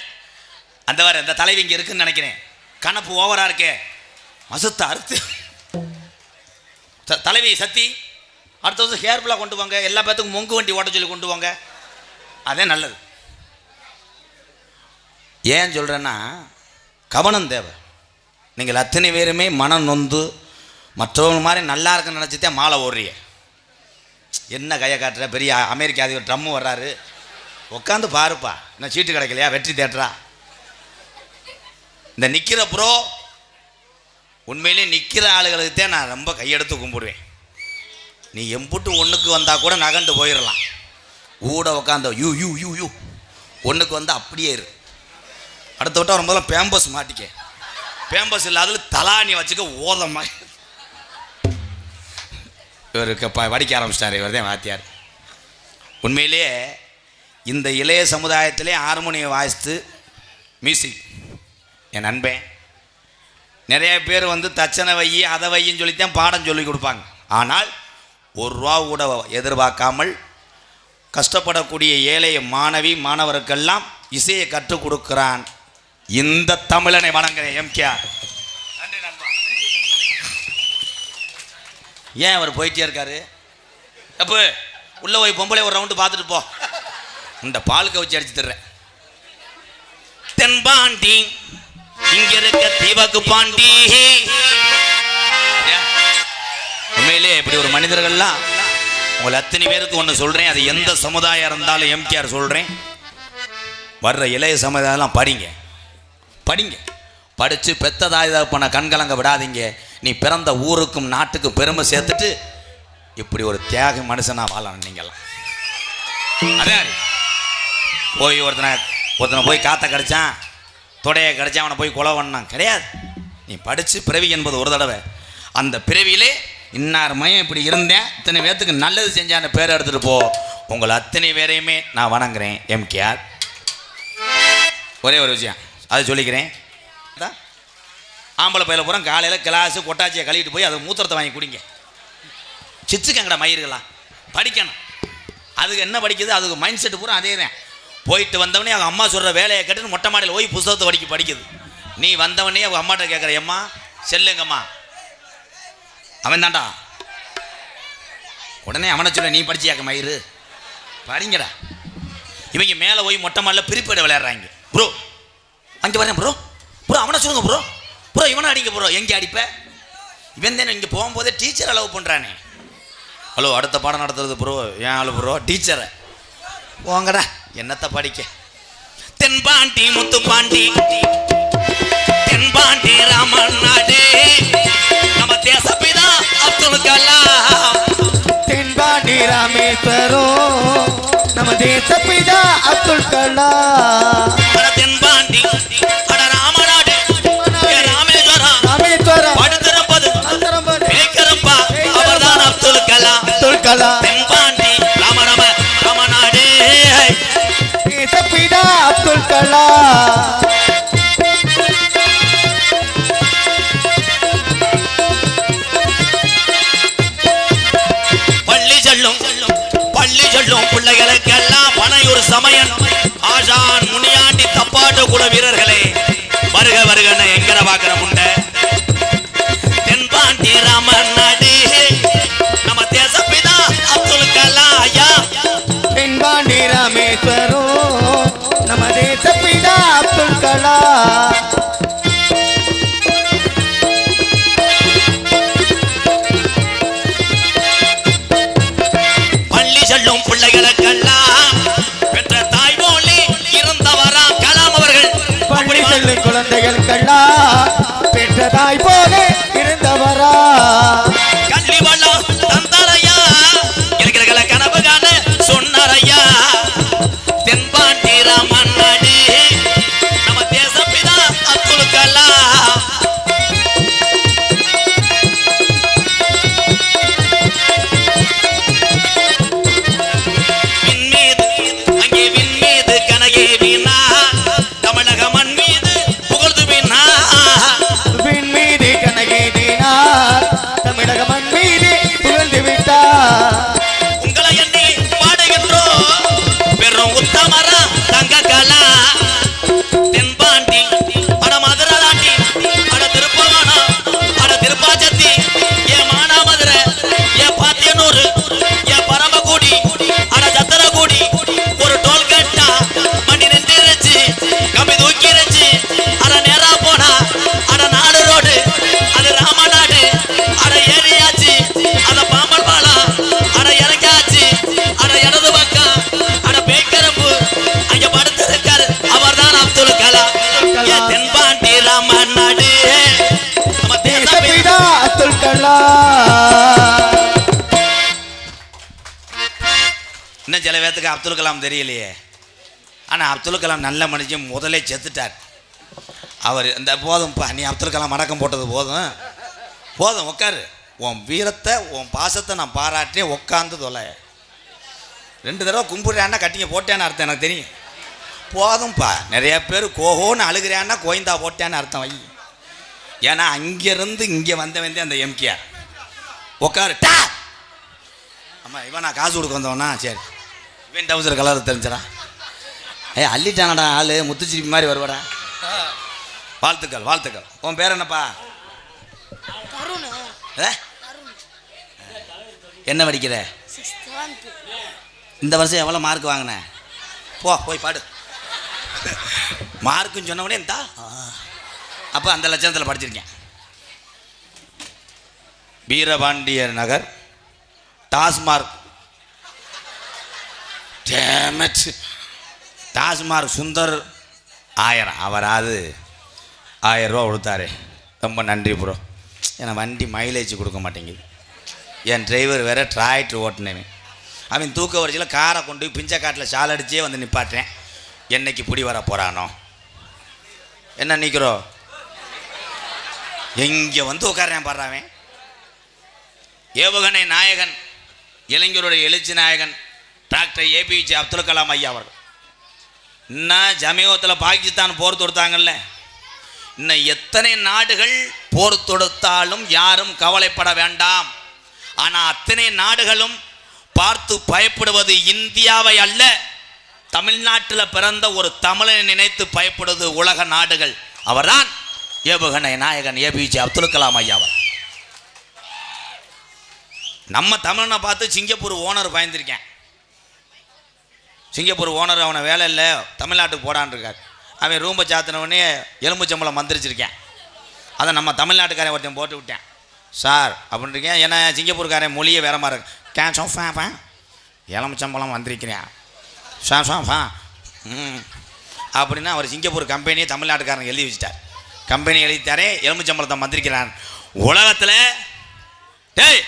அந்த வார அந்த தலைவி இங்கே இருக்குன்னு நினைக்கிறேன். கணப்பு ஓவராக இருக்கே, மசத்தை அறுத்து. தலைவி சத்தி அடுத்த வருஷம் ஹேர்ஃபுல்லாக கொண்டு போங்க, எல்லா பேத்துக்கும் மொங்கு வண்டி ஓட்ட சொல்லி கொண்டு போங்க, அதே நல்லது. ஏன் சொல்கிறேன்னா கவனம் தேவை. நீங்கள் அத்தனை பேருமே மனம் நொந்து மற்றவங்க மாதிரி நல்லா இருக்குன்னு நினச்சித்தான் மாலை ஓடுறிய. என்ன கையை காட்டுற? பெரிய அமெரிக்க அதிபர் ட்ரம்மு வர்றாரு, உட்காந்து பாருப்பா. இன்னும் சீட்டு கிடைக்கலையா? வெற்றி தேட்டரா? இந்த நிற்கிற ப்ரோ, உண்மையிலே நிற்கிற ஆளுகளுக்கு தான் நான் ரொம்ப கையெடுத்து கும்பிடுவேன். நீ எம்புட்டு ஒன்றுக்கு வந்தால் கூட நகண்டு போயிடலாம். கூட உட்காந்த யூ யூ யூ யூ ஒன்றுக்கு வந்து அப்படியே இரு. அடுத்த விட்ட வரும்போதெல்லாம் பேம்பஸ் மாட்டிக்க. பேம்பஸ் இல்லாத தலானி வச்சுக்க ஓதமாக. இவருக்கு வடிக்க ஆரம்பிச்சிட்டார். இவர் தான் வாத்தியார். உண்மையிலேயே இந்த இளைய சமுதாயத்திலே ஹார்மோனியை வாசித்து மியூசிக் என் நண்பன் நிறைய பேர் வந்து தச்சனை வையி அதை வையின்னு சொல்லித்தான் பாடம் சொல்லி கொடுப்பாங்க. ஆனால் 1 ரூபா கூட எதிர்பார்க்காமல் கஷ்டப்படக்கூடிய ஏழை மாணவருக்கெல்லாம் இசையை கற்றுக் கொடுக்கிறான் இந்த தமிழனை வணங்குறேன். எம்கேஆர். நன்றி நண்பா. ஏன் அவர் போயிட்டே இருக்காரு? அப்போ உள்ள போய் பொம்பளை ஒரு ரவுண்டு பார்த்துட்டு போ. இந்த பாலுக்க வச்சு அடிச்சு தர்றேன். தென்பாண்டி இங்க இருக்க தீவக்கு பாண்டி. உண்மையிலே இப்படி ஒரு மனிதர்கள்லாம் உங்களை அத்தனை பேருக்கு ஒன்று சொல்றேன். அது எந்த சமுதாயம் இருந்தாலும் எம்கேஆர் சொல்றேன். வர்ற இளைய சமுதாயம்லாம் படிங்க, படிங்க. படித்து பெத்ததாய் பண்ண கண்கலங்க விடாதீங்க. நீ பிறந்த ஊருக்கும் நாட்டுக்கும் பெருமை சேர்த்துட்டு இப்படி ஒரு தியாக மனுஷனா வாழணும். நீங்களாம் அதே போய் ஒருத்தனை போய் காற்றை கடிச்சான், தொடையை கடிச்சான், அவனை போய் கொலை பண்ணான் கிடையாது. நீ படித்து பிறவி என்பது ஒரு தடவை. அந்த பிறவியிலே இன்னார் மையம் இப்படி இருந்தேன், இத்தனை பேர்த்துக்கு நல்லது செஞ்சான பேர் எடுத்துகிட்டு போ. உங்களை அத்தனை பேரையுமே நான் வணங்குறேன் எம்கேஆர். ஒரே ஒரு விஷயம் அதை சொல்லிக்கிறேன். ஆம்பளை பையில பூரா காலையில் கிளாஸு கொட்டாச்சியை கழுவிட்டு போய் அதை மூத்திரத்தை வாங்கி குடிங்க. சிச்சுக்கங்கடா மயிர்களாம். படிக்கணும். அதுக்கு என்ன படிக்குது, அதுக்கு மைண்ட் செட்டு பூரா அதே தான். போயிட்டு வந்தவனே அவங்க அம்மா சொல்கிற வேலையை கட்டுன்னு மொட்டை மாடியில் போய் புத்தகத்தை படிக்குது. நீ வந்தவனே அவங்க அம்மாட்ட கேட்குற, எம்மா செல்லுங்கம்மா, அவன் தான்டா. உடனே அவனை சொல்ல, நீ படிச்சியாக்க மயிறு படிங்கடா. இவங்க மேலே போய் மொட்டை மாடியில் பிரிப்பேடு விளையாடுறாங்க. ப்ரோ அங்கே வரேன் ப்ரோ, ப்ரோ அவனை சொல்லுங்க ப்ரோ, ப்ரோ இவனை அடிங்க ப்ரோ. எங்கே அடிப்ப? இவன் தானே இங்கே போகும்போதே டீச்சர் அலோவ் பண்ணுறானே. ஹலோ அடுத்த பாடம் நடத்துறது ப்ரோ, ஏன் ஆளு ப்ரோ டீச்சரை போங்கடா, என்னத்தை படிக்க. தென்பாண்டி முத்துப்பாண்டி, தென்பாண்டி ராமன் நாடு, நம்ம தேசப்பிதா அப்துல் கலாம். தென்பாண்டி ராமேஸ்வரோ, நம்ம தேசப்பிதா அப்துல் கலாம். தென்பாண்டி அட ராமநாடு, ராமேஸ்வரம், ராமேஸ்வரம் படுத்திருப்பது பேக்கரப்பா, அவர்தான் அப்துல் கலாம். அப்துல் கலாம். தென்பாண்டி ராமநாடு, தேசப்பிதா அப்துல் கலாம். பள்ளி சொல்லும் பிள்ளைகளுக்கெல்லாம் பனையூர் சமயன் ஆசான் முனியாண்டி தப்பாட்டு குல வீரர்களே, வருக வருகன்னு எங்கர பாக்குற முண்டை. தென்பாண்டி ராமன் நாடு, நம்ம தேசப்பிதா அப்துல் கலாம் ஐயா. தென்பாண்டி ராமேஸ்வரோ, நம்ம தேசப்பிதா அப்துல் கலாம். பள்ளி சொல்லும் பிள்ளைகளுக்கெல்லாம் பெற்ற தாய் போலி இருந்தவரா கலாம் அவர்கள். பள்ளி செல்லும் குழந்தைகளுக்கெல்லாம் பெற்ற தாய் போல இருந்தவரா. கல்வி வளம் தந்தாரையா, இருக்கிற கனவு காண சொன்னாரையா. தென்பாண்டி ராமன் நாடு, நம்ம தேசப்பிதா அப்துல் கலாம். விண்மீது அங்கே விண்மீது கனகே வீணா, தமிழக மண் மீது புகழ்ந்து வீணா. விண்மீது கனகே வீணார், தமிழக மண் மீது புகழ்ந்து விட்டார். உங்களை எண்ணி பாடுகின்றோம் பெரும் உத்தமரா தங்க கலா. தென்பாண்டி அட மதுரை தாண்டி, அட திருப்பவனம், அட திருப்பாச்சத்தி, ஏ மானாமதுரை, ஏ பாத்தியனூர், ஏ பரமக்குடி, அட சத்திரக்குடி, ஒரு டோல் கட்டா மணி நின்றுச்சு, கம்பி தூக்கிருச்சு, அட நேரா போனா அட நாடு ரோடு, அது ராமநாடு, அட ஏரியாச்சு, அட பாம்பல் பாலம், அட இறக்காச்சு, அட இடது பக்கம், அட பேக்கரம்பு, அங்க படுத்திருக்காரு அவர்தான் அப்துல் கலாம். தென்பாண்டி ராமன் நாடு, நம்ம தேசப்பிதா அப்துல் கலாம். இன்னும் சில பேர்த்துக்கு அப்துல் கலாம் தெரியலையே. ஆனால் அப்துல் கலாம் நல்ல மனுஷன், முதலே செத்துட்டார் அவர். இந்த போதும்ப்பா, நீ அப்துல் கலாம் அடக்கம் போட்டது போதும், போதும் உட்காரு. உன் வீரத்தை உன் பாசத்தை நான் பாராட்டேன், உட்காந்து தொலை. 2 தடவை கும்பிட்றான்னா கட்டிங்க போட்டேன்னு அர்த்தம் எனக்கு தெரியும். போதும்ப்பா. நிறைய பேர் கோஹோன்னு அழுகிறான்னா கோயந்தா போட்டேன்னு அர்த்தம் வை. ஏன்னா அங்கேருந்து இங்கே வந்தவன் அந்த எம்கேஆர். உட்காரு டா. ஆமாம், இவன் நான் காசு கொடுக்க வந்தவனா? சரி, இவன் டவுசர் கலர் தெரிஞ்சடா. அள்ளிட்டானடா ஆளு, முத்துச்சிரிப்பி மாதிரி வருவாடா. வாழ்த்துக்கள் வாழ்த்துக்கள். உன் பேர் என்னப்பா? என்ன படிக்கிற? இந்த வருஷம் எவ்வளோ மார்க் வாங்கின? போய் பாடு. மார்க்குன்னு சொன்ன உடனே தா. அப்போ அந்த லட்சணத்தில் படிச்சிருக்கேன். வீரபாண்டியர் நகர் டாஸ்மார்க் டாஸ்மார்க் சுந்தர் 1000 அவராது 1000 ரூபா கொடுத்தாரு. ரொம்ப நன்றி ப்ரோ. ஏன்னா வண்டி மைலேஜ் கொடுக்க மாட்டேங்குது. என் டிரைவர் வேறு டிராக்டர் ஓட்டினேன். அவன் தூக்க வரிசையில் காரை கொண்டு போய் பிஞ்சக்காட்டில் சால் அடிச்சே வந்து நிப்பாட்டேன். என்னைக்கு பிடி வர போகிறானோ? என்ன நிற்கிறோம்? எங்கே வந்து உட்காரேன் பாடுறாவன். ஏவுகணை நாயகன், இளைஞருடைய எழுச்சி நாயகன் டாக்டர் ஏபிஜே அப்துல் கலாம் ஐயா அவர்கள் இன்னும் ஜமீகத்தில் பாகிஸ்தான் போர் தொடுத்தாங்கல்ல, இன்னும் எத்தனை நாடுகள் போர் தொடுத்தாலும் யாரும் கவலைப்பட வேண்டாம். ஆனால் அத்தனை நாடுகளும் பார்த்து பயப்படுவது இந்தியாவை அல்ல, தமிழ்நாட்டில் பிறந்த ஒரு தமிழனை நினைத்து பயப்படுவது உலக நாடுகள். அவர்தான் ஏவுகணை நாயகன் ஏபிஜே அப்துல் கலாம் ஐயா அவர். நம்ம தமிழனை பார்த்து சிங்கப்பூர் ஓனர் பயந்துருக்கேன். சிங்கப்பூர் ஓனர் அவனை வேலை இல்லை தமிழ்நாட்டுக்கு போடான்னு இருக்கார். அவன் ரூம்பை சாத்தினவனே எலும்பு சம்பளம் மந்திரிச்சிருக்கேன். அதை நம்ம தமிழ்நாட்டுக்காரன் ஒருத்தன் போட்டு விட்டேன் சார் அப்படின்ட்டுருக்கேன். ஏன்னா சிங்கப்பூர்காரன் மொழியே வேற மாதிரி இருக்கு. எலும்பு சம்பளம் வந்திருக்கிறேன் அப்படின்னா அவர் சிங்கப்பூர் கம்பெனியை தமிழ்நாட்டுக்காரன் எழுதி வச்சுட்டார். கம்பெனி எழுதித்தாரே எலும்பு சம்பளத்தை மந்திரிக்கிறான். உலகத்தில் டேய்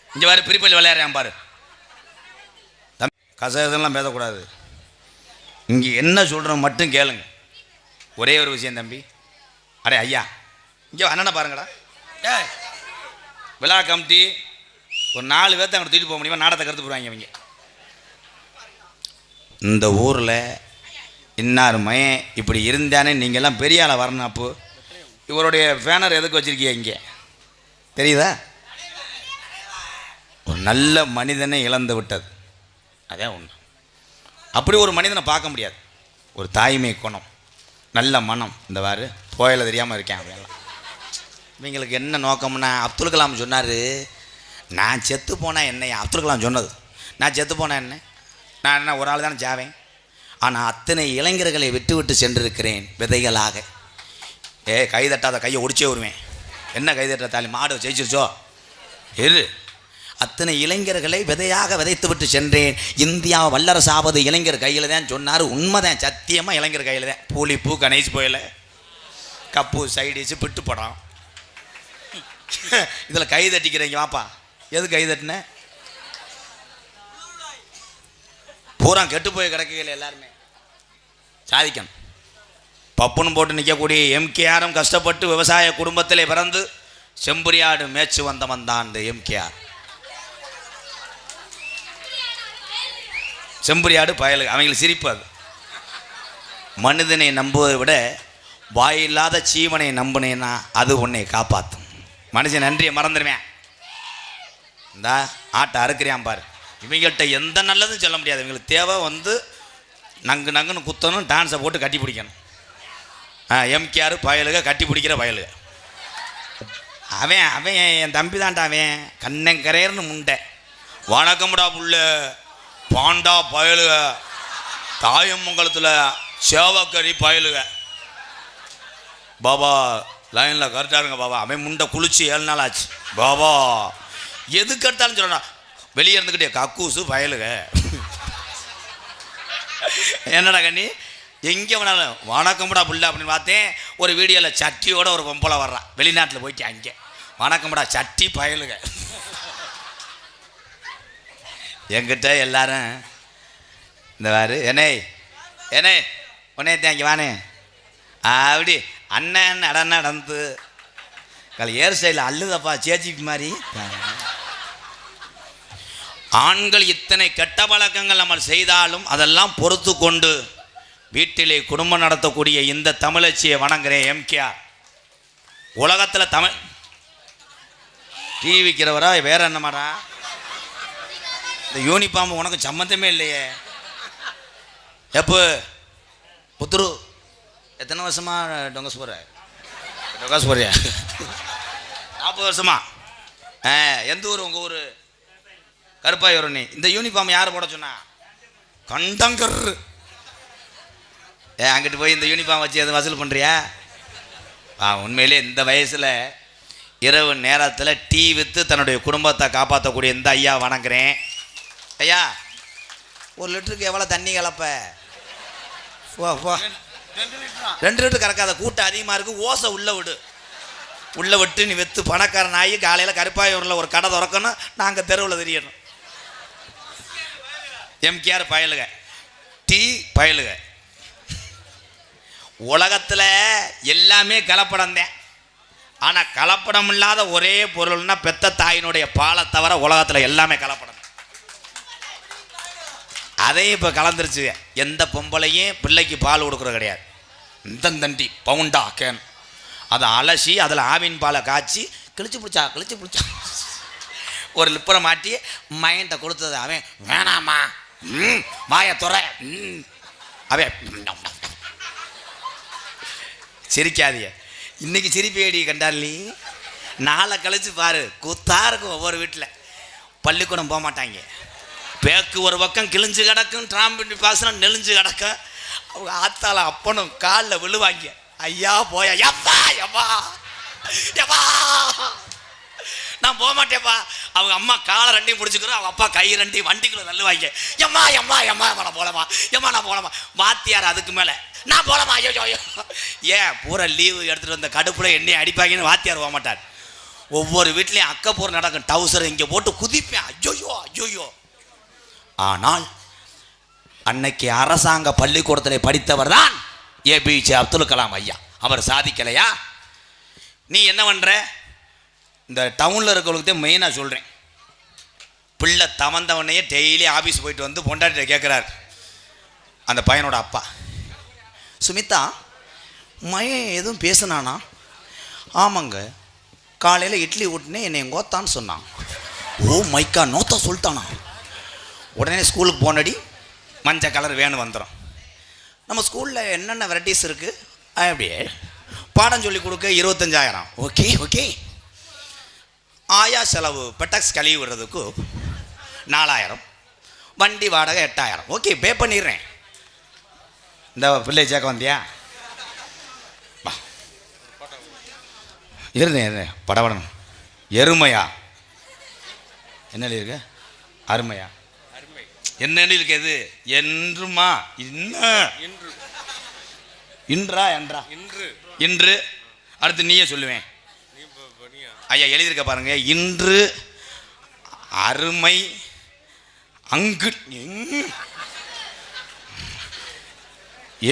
இங்கே பாரு பிரிப்பல் விளையாடுறேன் பாரு. கசகதெல்லாம் பேசக்கூடாது. இங்கே என்ன சொல்கிறோம் மட்டும் கேளுங்க. ஒரே ஒரு விஷயம் தம்பி. அடே ஐயா இங்கே அண்ணனை பாருங்கடா. விழா கமிட்டி ஒரு 4 பேர்த்த அங்கே தூக்கிட்டு போக முடியுமா? நாடகத்தை கருத்து போடுவாங்க அவங்க. இந்த ஊரில் இன்னார் மயன் இப்படி இருந்தானே நீங்கள்லாம் பெரிய ஆளை வரணும். அப்போ இவருடைய பேனர் எதுக்கு வச்சுருக்கீங்க இங்கே தெரியுதா? ஒரு நல்ல மனிதனை இழந்து விட்டது. அதே ஒன்று. அப்படி ஒரு மனிதனை பார்க்க முடியாது. ஒரு தாய்மை குணம், நல்ல மனம். இந்த வாரு போயில தெரியாமல் இருக்கேன். அப்படியெல்லாம் இவங்களுக்கு என்ன நோக்கம்னா, அப்துல் கலாம் சொன்னார், நான் செத்து போனால் என்னையா? அப்துல் கலாம் சொன்னது, நான் செத்து போனால் என்ன, நான் என்ன ஒரு ஆள் தானே ஜாவேன். ஆனால் அத்தனை இளைஞர்களை விட்டு விட்டு சென்றிருக்கிறேன் விதைகளாக. கை தட்டாத கையை ஒடிச்சே வருவேன். என்ன கை தட்ட தாலி மாடு ஜெயிச்சிருச்சோ எரு. அத்தனை இளைஞர்களை விதையாக விதைத்து விட்டு சென்றேன். இந்தியா வல்லரசாவது இளைஞர் கையில் தான் சொன்னார். உண்மைதான், சத்தியமாக இளைஞர் கையில் தான். பூலிப்பூ கணேஷ் போயல கப்பு சைடிஸு பிட்டு படம். இதில் கை தட்டிக்கிறீங்க வாப்பா. எது கை தட்டின? பூரா கெட்டு போய் கிடக்கையில் எல்லாருமே சாதிக்கணும். பப்புன்னு போட்டு நிற்கக்கூடிய எம்கேஆரும் கஷ்டப்பட்டு விவசாய குடும்பத்திலே பிறந்து செம்புரியாடு மேய்ச்சி வந்தவன் தான் இந்த எம்கேஆர். செம்புரியாடு பயலுக்கு அவங்களுக்கு சிரிப்பு. அது மனிதனை நம்புவதை விட வாயில்லாத சீவனை நம்பினேன்னா அது உன்னை காப்பாற்றும். மனுஷன் நன்றியை மறந்துடுவேன். இந்த ஆட்டை அறுக்கிறியான் பாரு. இவங்கள்ட்ட எந்த நல்லதும் சொல்ல முடியாது. இவங்களுக்கு தேவை வந்து நங்கு நங்குன்னு குத்தணும், டான்ஸை போட்டு கட்டி பிடிக்கணும். எம்கேஆர் பயலுக கட்டி பிடிக்கிற பயலுக. அவன் அவன் என் தம்பி தான்டா. அவன் கண்ணங்கரையர்னு முண்டை. வணக்கம்டா புள்ள பாண்டா பயலுக, தாயமங்கலத்தில் சேவக்கறி பயலுக. பாபா லைனில் கரெக்டாக இருங்க பாபா. அவன் முண்டை குளிச்சு 7 நாள் ஆச்சு பாபா. எதுக்கு எடுத்தாலும் சொல்லணும் வெளியே இருந்துக்கிட்டே கக்கூசு பயலுக. என்னடா கண்ணி எங்கே வேணாலும் வணக்கம்டா புள்ள அப்படின்னு பார்த்தேன். ஒரு வீடியோவில் சட்டியோட ஒரு பொம்பளை வர்றான். வெளிநாட்டில் போயிட்டு அங்கே வணக்கம்டா சட்டி பயலுக. என்கிட்ட எல்லாரும் இந்த வாரு என்னே என்னே உன்னே தேங்கி வானே அப்படி அண்ணன் நடந்து ஏர் ஸ்டைலில் அல்லுதப்பா சேச்சிக்கு மாதிரி. ஆண்கள் இத்தனை கெட்ட பழக்கங்கள் நம்ம செய்தாலும் அதெல்லாம் பொறுத்து கொண்டு வீட்டிலே குடும்பம் நடத்தக்கூடிய இந்த தமிழச்சியை வணங்குறேன். எம்கேஆர் உலகத்தில் தமிழ் டீ விற்கிறவரா வேற என்னமாடா? இந்த யூனிஃபார்ம் உனக்கு சம்மந்தமே இல்லையே. எப்போ புத்துரு எத்தனை வருஷமா டொங்கஸ் போகிற? டொங்காஸ் போறியா? 40 வருஷமா? எந்த ஊர் உங்கள் ஊர்? கருப்பாயூரணி. இந்த யூனிஃபார்ம் யார் போட சொன்னா? கண்டங்கர். அங்கிட்டு போய் இந்த யூனிஃபார்ம் வச்சு எதுவும் வசூல் பண்ணுறியா? உண்மையிலே இந்த வயசில் இரவு நேரத்தில் டீ விற்று தன்னுடைய குடும்பத்தை காப்பாற்றக்கூடிய இந்த ஐயா வணங்குறேன். ஐயா, 1 லிட்டருக்கு எவ்வளோ தண்ணி கலப்ப? 2 லிட்டர் கறக்காத, கூட்டம் அதிகமாக இருக்குது, ஓசை உள்ளே விட்டு நீ விற்று பணக்காரன் ஆகி காலையில் கருப்பாயூரில் ஒரு கடை திறக்கணும், நாங்கள் தெருவில் தெரியணும். எம்கேஆர் பயலுக, டீ பயலுக. உலகத்தில் எல்லாமே கலப்படம் தான். ஆனால் கலப்படம் இல்லாத ஒரே பொருள்னா பெத்த தாயினுடைய பாலை தவிர உலகத்தில் எல்லாமே கலப்படம். அதையும் இப்போ கலந்துருச்சு. எந்த பொம்பளையும் பிள்ளைக்கு பால் கொடுக்குறது கிடையாது. இந்த தண்டி பவுண்டா கேன் அதை அலசி அதில் ஆவின் பாலை காய்ச்சி கிழிச்சு பிடிச்சா ஒரு லிப்பரை மாட்டி மைண்டை கொடுத்தது. அவன் வேணாமா, வாய துறை, அவன் சிரிக்காதிய. இன்னைக்கு சிரிப்பேடி கண்டாலி, நாளை கழிச்சு பாரு கூத்தா இருக்கும். ஒவ்வொரு வீட்டில் பள்ளிக்கூடம் போக மாட்டாங்க. பேக்கு ஒரு பக்கம் கிழிஞ்சு கிடக்கும், டிராம்பி பாசனம் நெளிஞ்சு கிடக்கும். அவங்க ஆத்தால அப்பனும் காலில் விழுவாங்க. ஐயா போயா, எப்பா எப்பா எப்பா, நான் போக மாட்டேப்பா. அவங்க அம்மா காலை ரெண்டையும் பிடிச்சிக்கிறோம், அவங்க அப்பா கை ரெண்டையும் வண்டிக்குள்ள தள்ளுவாங்க. எம்மா எம்மா எம்மா நான் போகலாமா, எம்மா நான் போகலாமா. வாத்தியார் அதுக்கு மேலே நான் போகலாமா, ஐயோ ஐயோ. ஏன் பூரா லீவு எடுத்துகிட்டு வந்த கடுப்புல என்னையை அடிப்பாங்கன்னு வாத்தியார் போக மாட்டார். ஒவ்வொரு வீட்லேயும் அக்கப்பூர் நடக்கும். டவுசர் இங்கே போட்டு குதிப்பேன், ஐயோயோ ஐயோயோ. ஆனால் அன்னைக்கு அரசாங்க பள்ளிக்கூடத்தில் படித்தவர் தான் ஏபிஜே அப்துல் கலாம் ஐயா. அவர் சாதிக்கலையா? நீ என்ன பண்ணுற? இந்த டவுனில் இருக்கிறவங்களுக்கு தான் மெயினாக சொல்கிறேன். பிள்ளை தவந்தவனையே டெய்லி ஆஃபீஸ் போயிட்டு வந்து பொண்டாட்டிட்ட கேட்குறாரு அந்த பையனோட அப்பா, சுமிதா மயன் எதுவும் பேசுனானா? ஆமாங்க, காலையில் இட்லி ஊட்டினே என்னை கோத்தான்னு சொன்னான். ஓ மைக்கா, நோத்தா சொல்லிட்டானா? உடனே ஸ்கூலுக்கு போனடி மஞ்சள் கலர் வேணும் வந்துடும். நம்ம ஸ்கூலில் என்னென்ன வெரைட்டிஸ் இருக்குது அப்படியே பாடம் சொல்லி கொடுக்க 25,000. Okay okay. ஆயா செலவு பெட்டாக்ஸ் கழுவி விடுறதுக்கு 4,000, வண்டி வாடகை 8,000. ஓகே, பே பண்ணிடுறேன். இந்த பிள்ளை சேர்க்க வந்தியா? இருந்தேன் படபடணும். எருமையா என்ன இருக்கு? அருமையா என்ன இருக்குது? என்றுமா இன்றா என்றா இன்று. அடுத்து நீயே சொல்லுவேன். ஐயா எழுதியிருக்க பாருங்க. இன்று அருமை அங்கு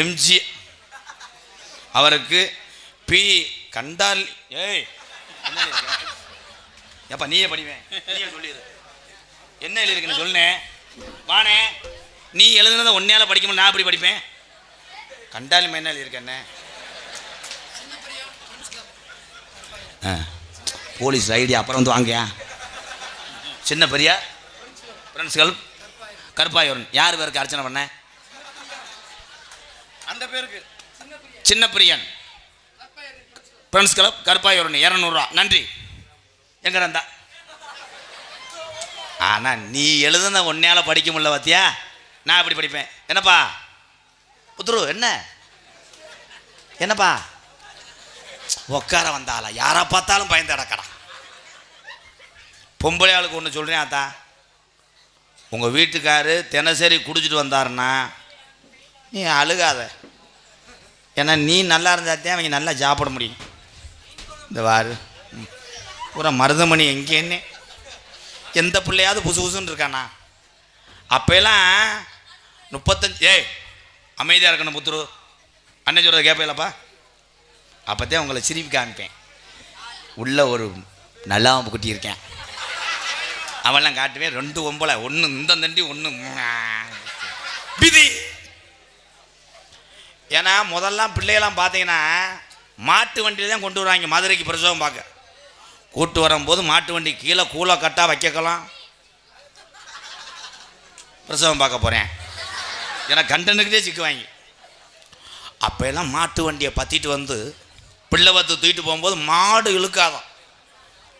எம்ஜி அவருக்கு பி கண்டால். ஏய் எப்பா நீயே படிவேன், நீயே சொல்லிடு. என்ன எழுதியிருக்குன்னு சொல்லுனேன். வானே, நீ எழுதுனதை ஒன்னையால படிக்க முடியும், நான் எப்படி படிப்பேன்? கண்டாலி என்ன எழுதியிருக்க? என்ன போலீஸ் ஐடி அப்புறம் வந்து வாங்க. சின்ன பெரியா ஃப்ரெண்ட்ஸ்கள் கருப்பாயூரன் யார் பேருக்கு அர்ச்சனை பண்ண? அந்த பேருக்கு சின்ன பிரியன் ஃப்ரெண்ட்ஸ் கிளப் கருப்பாயூரன் 200 ரூபா. நன்றி. எங்க இருந்தா? ஆனால் நீ எழுதுன ஒன்னையால படிக்க முடியல பார்த்தியா? நான் எப்படி படிப்பேன்? என்னப்பா புத்துரு, என்னப்பா உட்கார வந்தாளா? யாரை பார்த்தாலும் பயந்து அடக்கடா. பொம்பளை ஆளுக்கு ஒன்று சொல்கிறேன் ஆத்தா, உங்கள் வீட்டுக்காரு தினசரி குடிச்சிட்டு வந்தாருன்னா நீ அழுகாத. ஏன்னா நீ நல்லா இருந்தாத்தே அவங்க நல்லா சாப்பிட முடியும். இந்த வாரு பூரா மருதமணி எங்கேன்னு எந்த பிள்ளையாவது புசு புசுன்னு இருக்கானா? அப்போலாம் 35 அமைதியாக இருக்கணும் புத்துரு. அண்ணன் சொல்கிறத கேட்பேலப்பா. அப்போத்தான் உங்களை சிரிப்பு காமிப்பேன். உள்ள ஒரு நல்லா குட்டி இருக்கேன், அவெல்லாம் காட்டுவேன். 2 ஒம்பளை, ஒன்று இந்த தண்டி, ஒன்று பிதி. ஏன்னா முதல்லாம் பிள்ளையெல்லாம் பார்த்தீங்கன்னா மாட்டு வண்டியில் தான் கொண்டு வருவாங்க மதுரைக்கு பிரசவம் பார்க்க. கூட்டு வரும்போது மாட்டு வண்டி கீழே கூலை கட்டாக வைக்கலாம். பிரசவம் பார்க்க போகிறேன் ஏன்னா கண்டனுக்கிட்டே சிக்குவாங்க. அப்போ எல்லாம் மாட்டு வண்டியை பற்றிட்டு வந்து பிள்ளை வத்து தூக்கிட்டு போகும்போது மாடு இழுக்காதான்.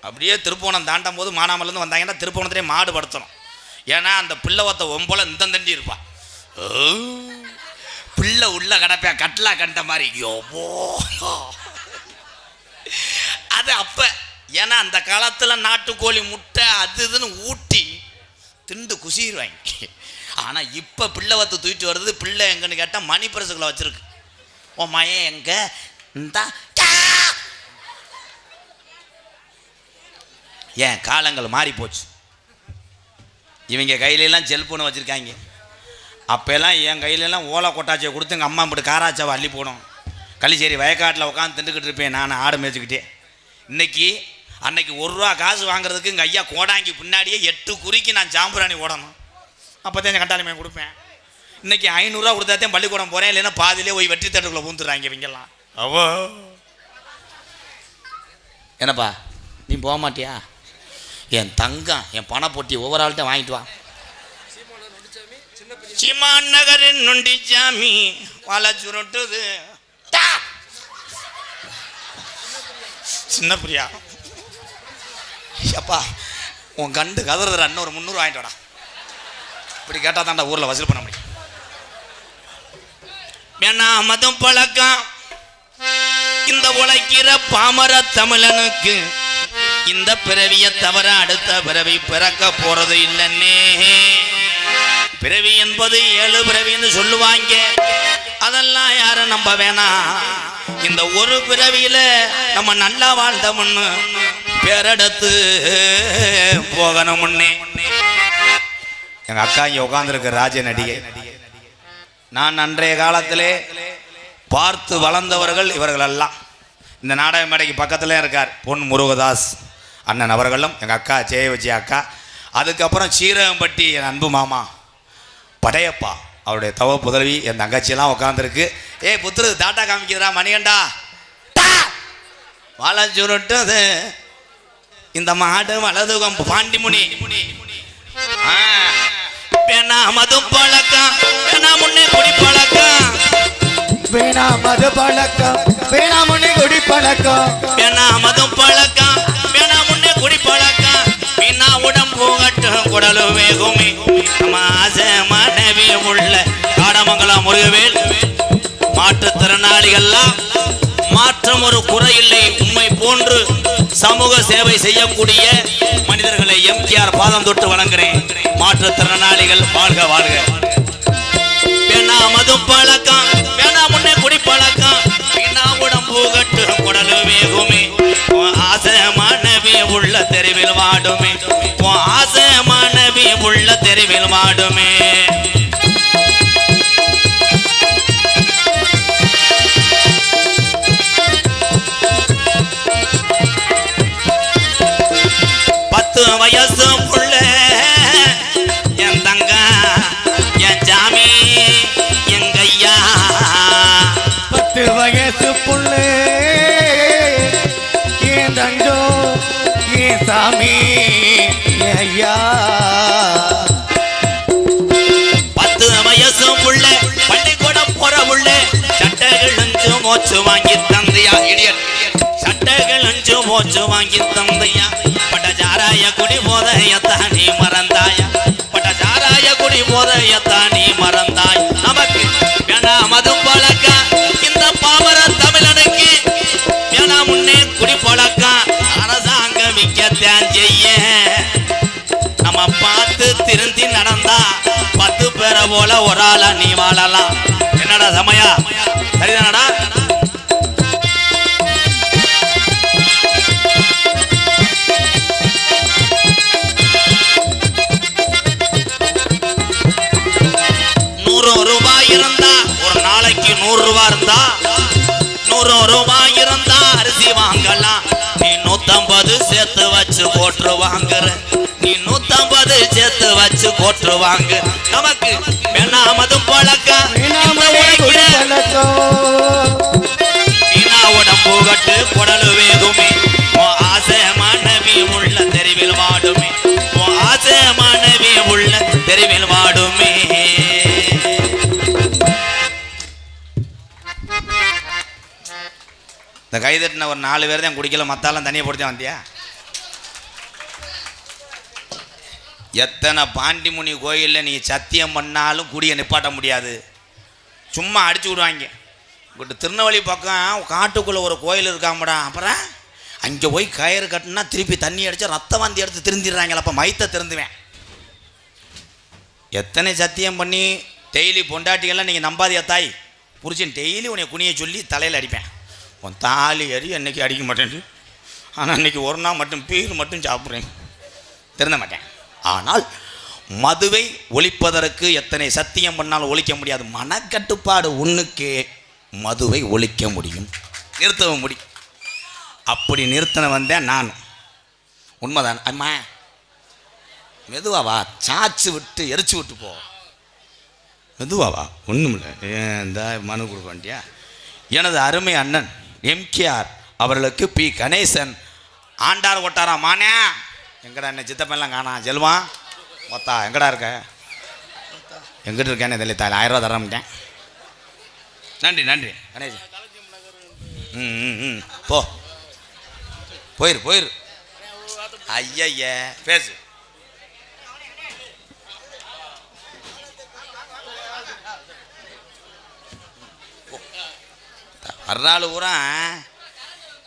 அப்படியே திருப்போணம் தாண்டும் போது மானாமலேருந்து வந்தாங்கன்னா திருப்போணத்திலே மாடு படுத்தணும். ஏன்னா அந்த பிள்ளை ஒத்த ஒம்போல இந்த தண்டி இருப்பா. பிள்ளை உள்ள கிடப்பா கட்லா கண்ட மாதிரி. யோபோ அது அப்ப ஏன்னா அந்த காலத்துல நாட்டுக்கோழி முட்டை அது இதுன்னு ஊட்டி திண்டு குசிடுவாங்க. ஆனா இப்ப பிள்ளை வத்து தூக்கிட்டு வருது. பிள்ளை எங்கன்னு கேட்டா மணி பிரசுகளை வச்சிருக்கு. ஓ மயம் எங்க இந்தா. ஏன் காலங்கள் மாறி போச்சு. இவங்க கையிலெல்லாம் செல்ஃபோனை வச்சுருக்காங்க. அப்போல்லாம் என் கையிலெல்லாம் ஓலை கொட்டாச்சியை கொடுத்து எங்கள் அம்மா இப்படி காராச்சாவை அள்ளி போடும். களிச்சேரி வயக்காட்டில் உட்காந்து திண்டுக்கிட்டு இருப்பேன் நான் ஆடு மேய்ச்சிக்கிட்டே. அன்னைக்கு 1 ரூபா காசு வாங்குறதுக்கு எங்கள் ஐயா கோடாங்கி பின்னாடியே 8 குறிக்கு நான் சாம்பிராணி ஓடணும். அப்போ தான் என் கட்டாளமே கொடுப்பேன். இன்றைக்கி 500 ரூபா கொடுத்தாத்தையும் பள்ளிக்கூடம் போகிறேன். இல்லைன்னா பாதியிலே போய் வெற்றி தட்டுக்குள்ளே பூந்துடுறாங்க இவங்கெல்லாம். அவ்வளோ என்னப்பா நீ போக மாட்டியா? என் தங்கம் என் பண போட்டி ஒவ்வொரு ஆள்கிட்ட வாங்கிட்டு வா. சீமான் நகரின் நொண்டி சாமி வாழ சுருட்டுது. சின்ன பிரியா அப்பா உன் கண்டு கதறதுற இன்னொரு 300 வாங்கிட்டு வாடா. இப்படி கேட்டால் தாண்டா ஊரில் வசூல் பண்ண முடியும். வேணா மதம் பழக்கம் இந்த உழைக்கிற பாமர தமிழனுக்கு இந்த பிறவியை தவிர அடுத்த பிறவி பிறக்க போறது இல்லைன்னே. பிறவி என்பது 7 பிறவின்னு சொல்லுவாங்க. அதெல்லாம் யாரும் நம்ப வேணாம். இந்த ஒரு பிறவியில நம்ம நல்லா வாழ்ந்தோம்னு பேரெடுத்து போகணும்னே. எங்க அக்கா இங்க உட்கார்ந்துருக்க ராஜ நடிகை. நான் அன்றைய காலத்திலே பார்த்து வளர்ந்தவர்கள் இவர்கள் எல்லாம். இந்த நாடக மேடைக்கு பக்கத்துல இருக்கார் பொன் முருகதாஸ் அண்ணன் அவர்களும் எங்கள் அக்கா ஜெயவச்சி அக்கா. அதுக்கப்புறம் சீரகம்பட்டி என் அன்பு மாமா படையப்பா அவருடைய தவ புதல்வி என் தங்கச்சியெல்லாம் உட்காந்துருக்கு. ஏய் புத்துரு தாட்டா காமிக்கிறா மணிகண்டா வாழ சுருட்டது இந்த மாடு வலதுகம் பாண்டிமுனி. வேணா மது பழக்கம் வேணா முன்னே குடி பழக்கம். வேணா மது பழக்கம் வேணா முன்னே குடி பழக்கம். வேணா மது பழக்கம் வேணா முன்னே குடி பழக்கம். வீணா உடம்பு கட்டும் குடலு வேகுமே. நம்ம ஆசை மனைவி உள்ள காடமங்கலம் முருகவேல் மாற்றுத்திறனாளிகள்லாம் மாற்றம் ஒரு குறையில்லை. உண்மை போன்று சமூக சேவை செய்யக்கூடிய மனிதர்களை எம்ஜிஆர் பாதம் தொட்டு வணங்குறேன். மாற்றுத்திறனாளிகள் வாழ்க வாழ்க. வேணா மது பழக்கம் வேணா முன்னே குடி பழக்கம். வீணா உடம்பு கட்டு குடலு வேகுமே. ஆசை மனைவி உள்ள தெருவில் வாடுமே. ஆசை மனைவி உள்ள தெருவில் வாடுமே. வயசு புள்ள என் தங்க என் ஜாமி எங்க ஐயா. 10 வயசு புள்ள என் தங்கோ என் சாமி என் ஐயா. 10 வயசு புள்ள பள்ளிக்கூடம் போற புள்ள சட்டைகள் அஞ்சு மோச்சு வாங்கி தந்தையா. இடியல் சட்டைகள் அஞ்சு மோச்சு வாங்கி தந்தையா. பட்டச்சாராய குடி போதையத்தானி மறந்தாயா. பட்டச்சாராய குடி போதையத்தானி மறந்தாய். நமக்கு வேணா மது பழக்கம் இந்த பாமர தமிழனுக்கு. வேணா முன்னே குடி பழக்கம் அரசாங்கம் விற்கத்தான் செய்ய. நம்ம பார்த்து திருந்தி நடந்தா 10 பேரை போல ஒரு ஆளா நீ வாழலாம். என்னடா சமயா சரிதானடா? இருந்தா ஒரு நாளைக்கு 100 ரூபாய் இருந்தா 100 ரூபாய் இருந்தா அரிசி வாங்கலாம். நீ 150 சேர்த்து வச்சு போட்டு வாங்குற. நீ 150 சேர்த்து வச்சு போட்டு வாங்கு. நமக்கு வேணா மது பழக்கம் வீணா உடம்பு கட்டு குடலு வேகுமே. ஆசை மனைவி உள்ள தெருவில் வாடுமே. ஆசை மனைவி உள்ள தெருவில் வாடுமே. இந்த கைதட்டின ஒரு 4 பேர் தான் குடிக்கல. மத்தாலாம் தனியாக போட்டு வந்தியா? எத்தனை பாண்டிமுனி கோயிலில் நீ சத்தியம் பண்ணாலும் குடியை நிப்பாட்ட முடியாது, சும்மா அடிச்சு விடுவாங்க. இங்கிட்டு திருநெல்வேலி பக்கம் காட்டுக்குள்ளே ஒரு கோயில் இருக்காமடா, அப்புறம் அங்கே போய் கயிறு கட்டினா திருப்பி தண்ணி அடித்தா ரத்த வாந்தி எடுத்து திருந்திடுறாங்களா, அப்போ மைத்தை திருந்துவேன். எத்தனை சத்தியம் பண்ணி டெய்லி பொண்டாட்டிகள்லாம் நீங்கள் நம்பாதியா தாய், புரிச்சின் டெய்லி உன்னை குனியை சொல்லி தலையில் அடிப்பேன். உன் தாலி ஏறி அன்றைக்கி அடிக்க மாட்டேன், ஆனால் அன்றைக்கி ஒரு நாள் மட்டும் பீர் மட்டும் சாப்பிட்றேன், திருந்த மாட்டேன். ஆனால் மதுவை ஒழிப்பதற்கு எத்தனை சத்தியம் பண்ணாலும் ஒழிக்க முடியாது. மனக்கட்டுப்பாடு ஒன்றுக்கே மதுவை ஒழிக்க முடியும், நிறுத்தவும் முடியும். அப்படி நிறுத்தின வந்தேன் நான். உண்மைதான். அம்மா மெதுவாவா, சாச்சு விட்டு எரிச்சு விட்டு போ, மெதுவாவா, ஒன்றும் இல்லை. இந்த மனு கொடுக்க வேண்டியா. எனது அருமை அண்ணன் எம்கேஆர் அவர்களுக்கு பி கணேசன் ஆண்டார் கொட்டாரா மானே. எங்கடா என்ன சித்தப்பெல்லாம் காணா, செல்வான் மொத்தா எங்கடா இருக்க, எங்கிட்ட இருக்கேன்னு தெரியல, 1000 ரூபா தரமாட்டேன். நன்றி நன்றி கணேசன். போ போயிரு ஐய பேசு. மறுநாள் பூரா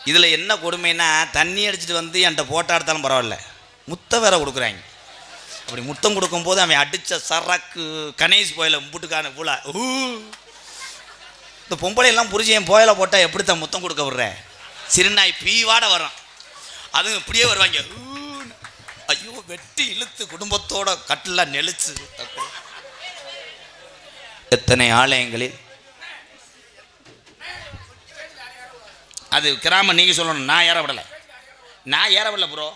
இதில் என்ன கொடுமைன்னா, தண்ணி அடிச்சுட்டு வந்து என்கிட்ட போட்டோ எடுத்தாலும் பரவாயில்ல, முத்தம் வேற கொடுக்குறாங்க. அப்படி முத்தம் கொடுக்கும்போது அவன் அடித்த சரக்கு கணேஷ் போயில முட்டுக்கான பூலா. இந்த பொம்பளையெல்லாம் புரிஞ்சு என் போயில போட்டால் எப்படித்தான் முத்தம் கொடுக்க விட்ற, சிறுநாய் பீவாட வரும், அதுவும் இப்படியே வருவாங்க. ஐயோ வெட்டி இழுத்து குடும்பத்தோட கட்டில் நெளிச்சு. எத்தனை ஆலயங்களில் அது கிராமம், நீங்கள் சொல்லணும். நான் ஏற விடலை ப்ரோ.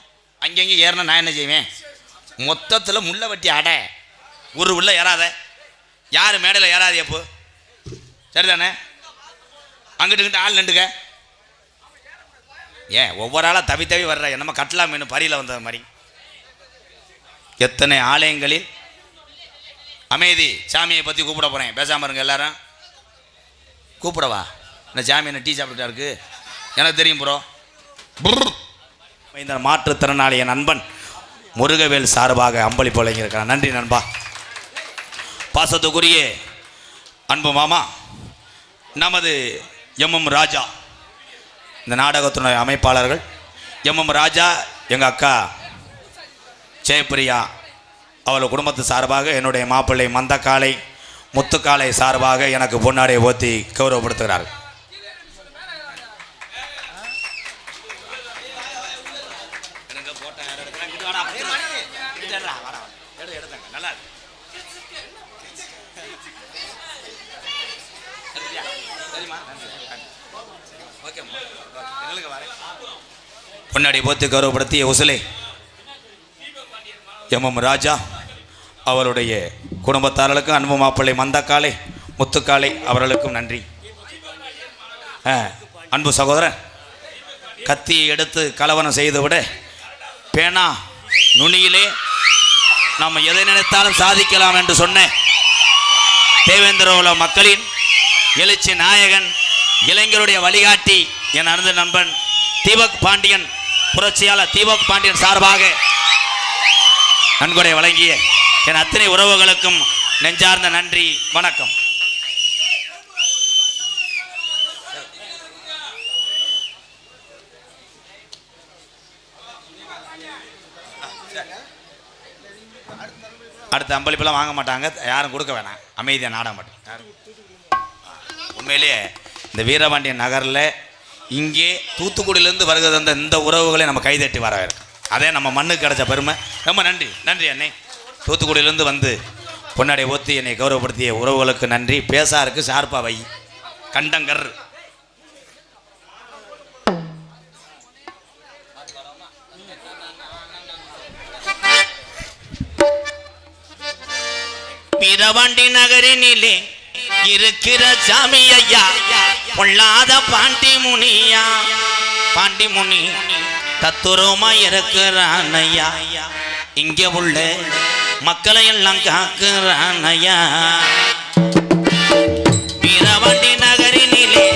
அங்கங்கே ஏறினா நான் என்ன செய்வேன், மொத்தத்தில் முள்ளை வெட்டி அடை ஒரு உள்ள ஏறாத, யார் மேடையில் ஏறாது எப்போ, சரிதானே? அங்கிட்டு ஆள் நின்றுக்க. ஏன் ஒவ்வொரு ஆளாக தவி வர்ற, என்னமோ கட்லா மீன் பரியில் வந்தது மாதிரி. எத்தனை ஆலயங்களில் அமைதி. சாமியை பற்றி கூப்பிட போகிறேன், பேசாமல் இருங்க எல்லாரும். கூப்பிடவா? இந்த சாமி என்ன டீ சாப்பிட்டுட்டா இருக்கு, எனக்கு தெரியும் ப்ரோ. இந்த மாற்றுத்திறனாளி என் நண்பன் முருகவேல் சார்பாக அம்பளிப்பு வழங்கியிருக்கிறான். நன்றி நண்பா. பாசத்துக்குரிய அன்பு மாமா நமது எம்எம் ராஜா, இந்த நாடகத்தினுடைய அமைப்பாளர்கள் எம்எம் ராஜா, எங்கள் அக்கா ஜெயப்பிரியா அவள் குடும்பத்து சார்பாக, என்னுடைய மாப்பிள்ளை மந்தக்காலை முத்துக்காலை சார்பாக எனக்கு பொன்னாடையை ஓத்தி கௌரவப்படுத்துகிறார்கள். பொன்னாடி போத்து கௌரவப்படுத்திய உசலே எம்எம் ராஜா அவருடைய குடும்பத்தார்களுக்கும், அன்பு மாப்பிள்ளை மந்தக்காலை முத்துக்காலை அவர்களுக்கும் நன்றி. அன்பு சகோதரன், கத்தியை எடுத்து கலவரம் செய்து விட பேனா நுனியிலே நாம் எதை நினைத்தாலும் சாதிக்கலாம் என்று சொன்ன தேவேந்திரோல மக்களின் எழுச்சி நாயகன், இளைஞருடைய வழிகாட்டி, என் அருந்த நண்பன் தீபக் பாண்டியன், புரட்சியாளர் தீபக் பாண்டியன் சார்பாக நன்கொடை வழங்கிய என் அத்தனை உறவுகளுக்கும் நெஞ்சார்ந்த நன்றி, வணக்கம். அடுத்த அம்பளிப்பெல்லாம் வாங்க மாட்டாங்க, யாரும் கொடுக்க வேணாம், அமைதியாக நாட மாட்டேன். உண்மையிலேயே இந்த வீரபாண்டியன் நகரில் இங்கே தூத்துக்குடியிலேருந்து வருகிறது அந்த இந்த உறவுகளை நம்ம கைதட்டி வர இருக்கோம். அதே நம்ம மண்ணுக்கு கிடைச்ச பெருமை. ரொம்ப நன்றி நன்றி அண்ணே. தூத்துக்குடியிலேருந்து வந்து பொன்னாடை ஓத்தி என்னை கௌரவப்படுத்திய உறவுகளுக்கு நன்றி. பேசாருக்கு ஷார்ப்பா வை கண்டங்கர். வீரபாண்டி நகரினிலே இருக்கிற சாமி ஐயா பொல்லாத பாண்டி முனியா, பாண்டி முனி தத்துரமா இருக்கிறான் ஐயா, இங்கே உள்ள மக்களை எல்லாம் காக்குறான் ஐயா. வீரபாண்டி நகரினிலே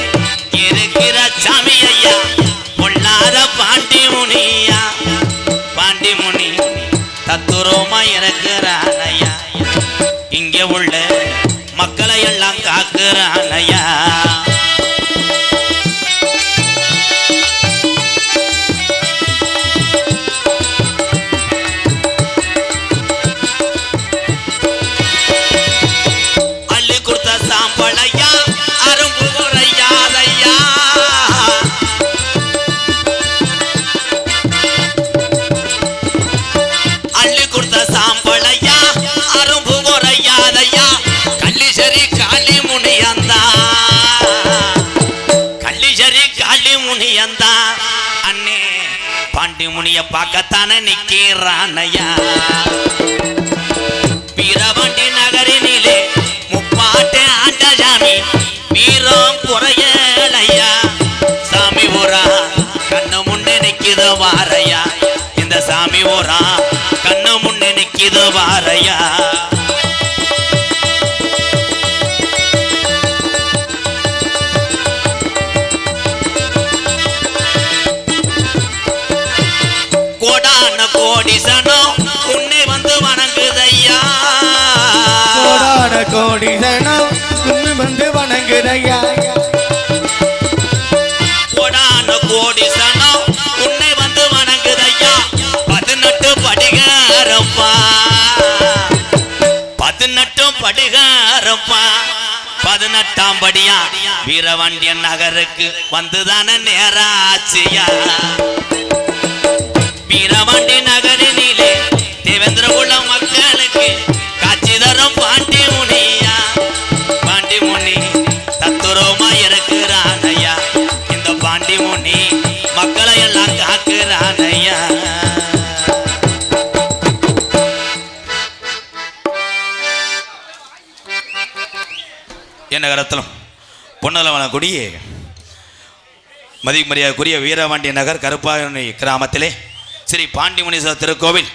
இருக்கிற சாமி ஐயா பொல்லாத பாண்டி முனியா, பாண்டி முனி தத்துரமா இருக்கிறான் ஐயா. அள்ளி கொடுத்த சாம்பளையா அரும்பு குறையாதையா. அள்ளி கொடுத்த சாம்பளையா அரும்பு குறையாதையா. கள்ளிசரி காளி முனியந்தா, கள்ளிசரி காளி முனியந்தா. அண்ணே பாண்டி முனிய பார்க்கத்தானே நிக்கிறானையா. வீரபாண்டி நகரினிலே முப்பாட்டே ஆண்ட சாமி வீரம் குறையலையா. சாமி ஊரா கண்ணு முன்னே நிக்கிது வாரையா. இந்த சாமி ஊரா கண்ணு முன்னே நிக்கிது வாரையா. கோடான கோடிசனம் உன்னை வந்து வணங்குதையா. கோடான கோடி சனம் உன்னை வந்து வணங்குதையா. கோடான கோடிசனம் உன்னை வந்து வணங்குதையா. 18 படிகாரப்பா, 18 படிகாரப்பா. 18ஆம் படியா வீரபாண்டியன் நகருக்கு வந்துதானே நேராச்சியா. வீரபாண்டி நகரினிலே தேவேந்திர குல மக்களுக்கு காட்சி தரும் பாண்டி முனியா. பாண்டி முனி தத்துரோமா இருக்கிறான் ஐயா. இந்த பாண்டி முனி மக்களை எல்லாம் காக்குறான் ஐயா. என்ன கரத்திலும் பொன்னலவன கொடியே மதிமரியாதைக்குரிய வீரபாண்டி நகர் கருப்பாயணி கிராமத்திலே ஸ்ரீ பாண்டிமுனீஸ்வரர் திருக்கோவில்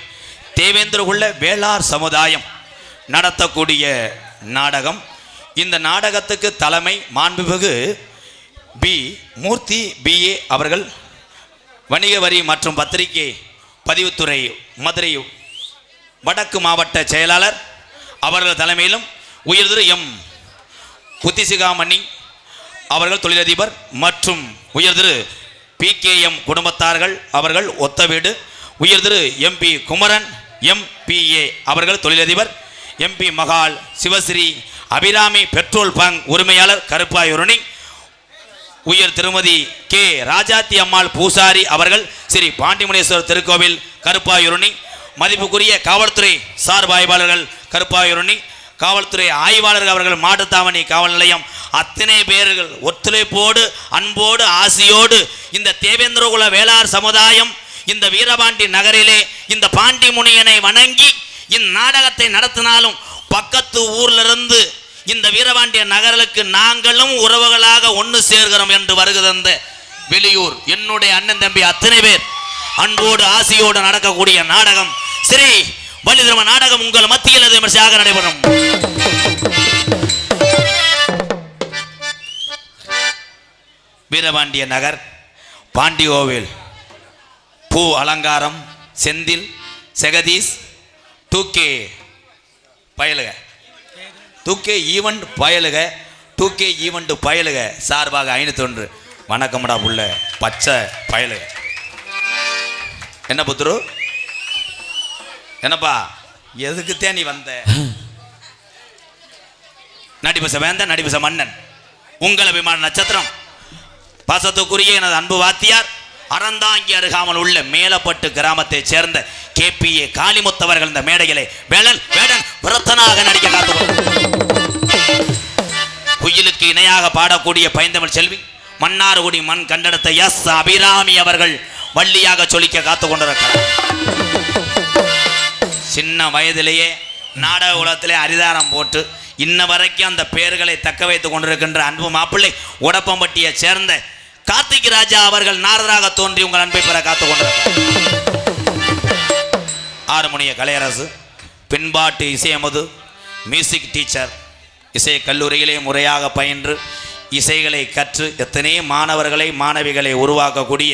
தேவேந்திர குல வேளார் சமுதாயம் நடத்தக்கூடிய நாடகம். இந்த நாடகத்துக்கு தலைமை மாண்புமிகு பி மூர்த்தி BA அவர்கள், வணிக வரி மற்றும் பத்திரிகை பதிவுத்துறை மதுரை வடக்கு மாவட்ட செயலாளர் அவர்கள் தலைமையிலும், உயர்திரு M புத்திசிகாமணி அவர்கள் தொழிலதிபர் மற்றும் உயர்திரு PKM குடும்பத்தார்கள் அவர்கள் ஒத்த வீடு, உயர்திரு MP குமரன் MPA அவர்கள் தொழிலதிபர், MP Mahal Sivasri Abirami petrol bunk உரிமையாளர் கருப்பாயூரணி, உயர் திருமதி K ராஜாத்தி அம்மாள் பூசாரி அவர்கள் ஸ்ரீ பாண்டிமுனீஸ்வரர் திருக்கோவில் கருப்பாயூரணி, மதிப்புக்குரிய காவல்துறை சார்பாய்வாளர்கள் கருப்பாயூரணி, காவல்துறை ஆய்வாளர்கள் அவர்கள் மாட்டுத்தாவணி காவல் நிலையம், அத்தனை பேர்கள் ஒத்துழைப்போடு அன்போடு ஆசியோடு இந்த தேவேந்திர குல வேளார் சமுதாயம் இந்த வீரபாண்டி நகரிலே இந்த பாண்டி முனியனை வணங்கி இந்நாடகத்தை நடத்தினாலும் பக்கத்து ஊர்லிருந்து இந்த வீரபாண்டிய நகருக்கு நாங்களும் உறவுகளாக ஒன்று சேர்கிறோம் என்று வருகிறந்த வெளியூர் என்னுடைய அண்ணன் தம்பி அத்தனை பேர் அன்போடு ஆசியோடு நடக்கக்கூடிய நாடகம் ஸ்ரீ வள்ளிதர்ம நாடகம் உங்கள் மத்தியில் அது விமர்சையாக நடைபெறும். வீரபாண்டிய நகர் பாண்டியோவில் பூ அலங்காரம் செந்தில் செகதீஸ் 2K பயலுக 2K ஈவெண்ட் பயலுக 2K ஈவெண்ட் பயலுக சார்பாக 501 வணக்கம்டா புள்ள பச்சை பயலுக. என்ன புத்துரு என்னப்பா எதுக்குத்தே நீ வந்த? நடிபச வேந்த நடிபச மன்னன் உங்கள் அபிமான நட்சத்திரம் பாசத்துக்குரிய எனது அன்பு வாத்தியார் அறந்தாங்கி அருகாமல் உள்ள மேலப்பட்டு கிராமத்தைச் சேர்ந்த KPA காளிமுத்தவர்கள் இந்த மேடையிலே வேடன் விரத்தனாக நடிக்க காத்துக்கொள்ளும். குயிலுக்கு இணையாக பாடக்கூடிய பைந்தமிழ் செல்வி மன்னார்குடி மண் கண்டெடுத்த S அபிராமி அவர்கள் வள்ளியாக சொல்லிக்க காத்து கொண்டிருக்கிறார். சின்ன வயதிலேயே நாடக உலகத்திலே அரிதாரம் போட்டு இன்ன வரைக்கும் அந்த பெயர்களை தக்க வைத்துக் கொண்டிருக்கின்ற அன்பு மாப்பிள்ளை உடப்பம்பட்டியை சேர்ந்த கார்த்திக் ராஜா அவர்கள் நாரதராக தோன்றி உங்கள் அன்பை பெற காத்துக் கொண்டிருக்கிறார். ஆறுமணிய கலையரசு பின்பாட்டு இசையமது மியூசிக் டீச்சர், இசை கல்லூரியிலே முறையாக பயின்று இசைகளை கற்று எத்தனை மாணவர்களை மாணவிகளை உருவாக்கக்கூடிய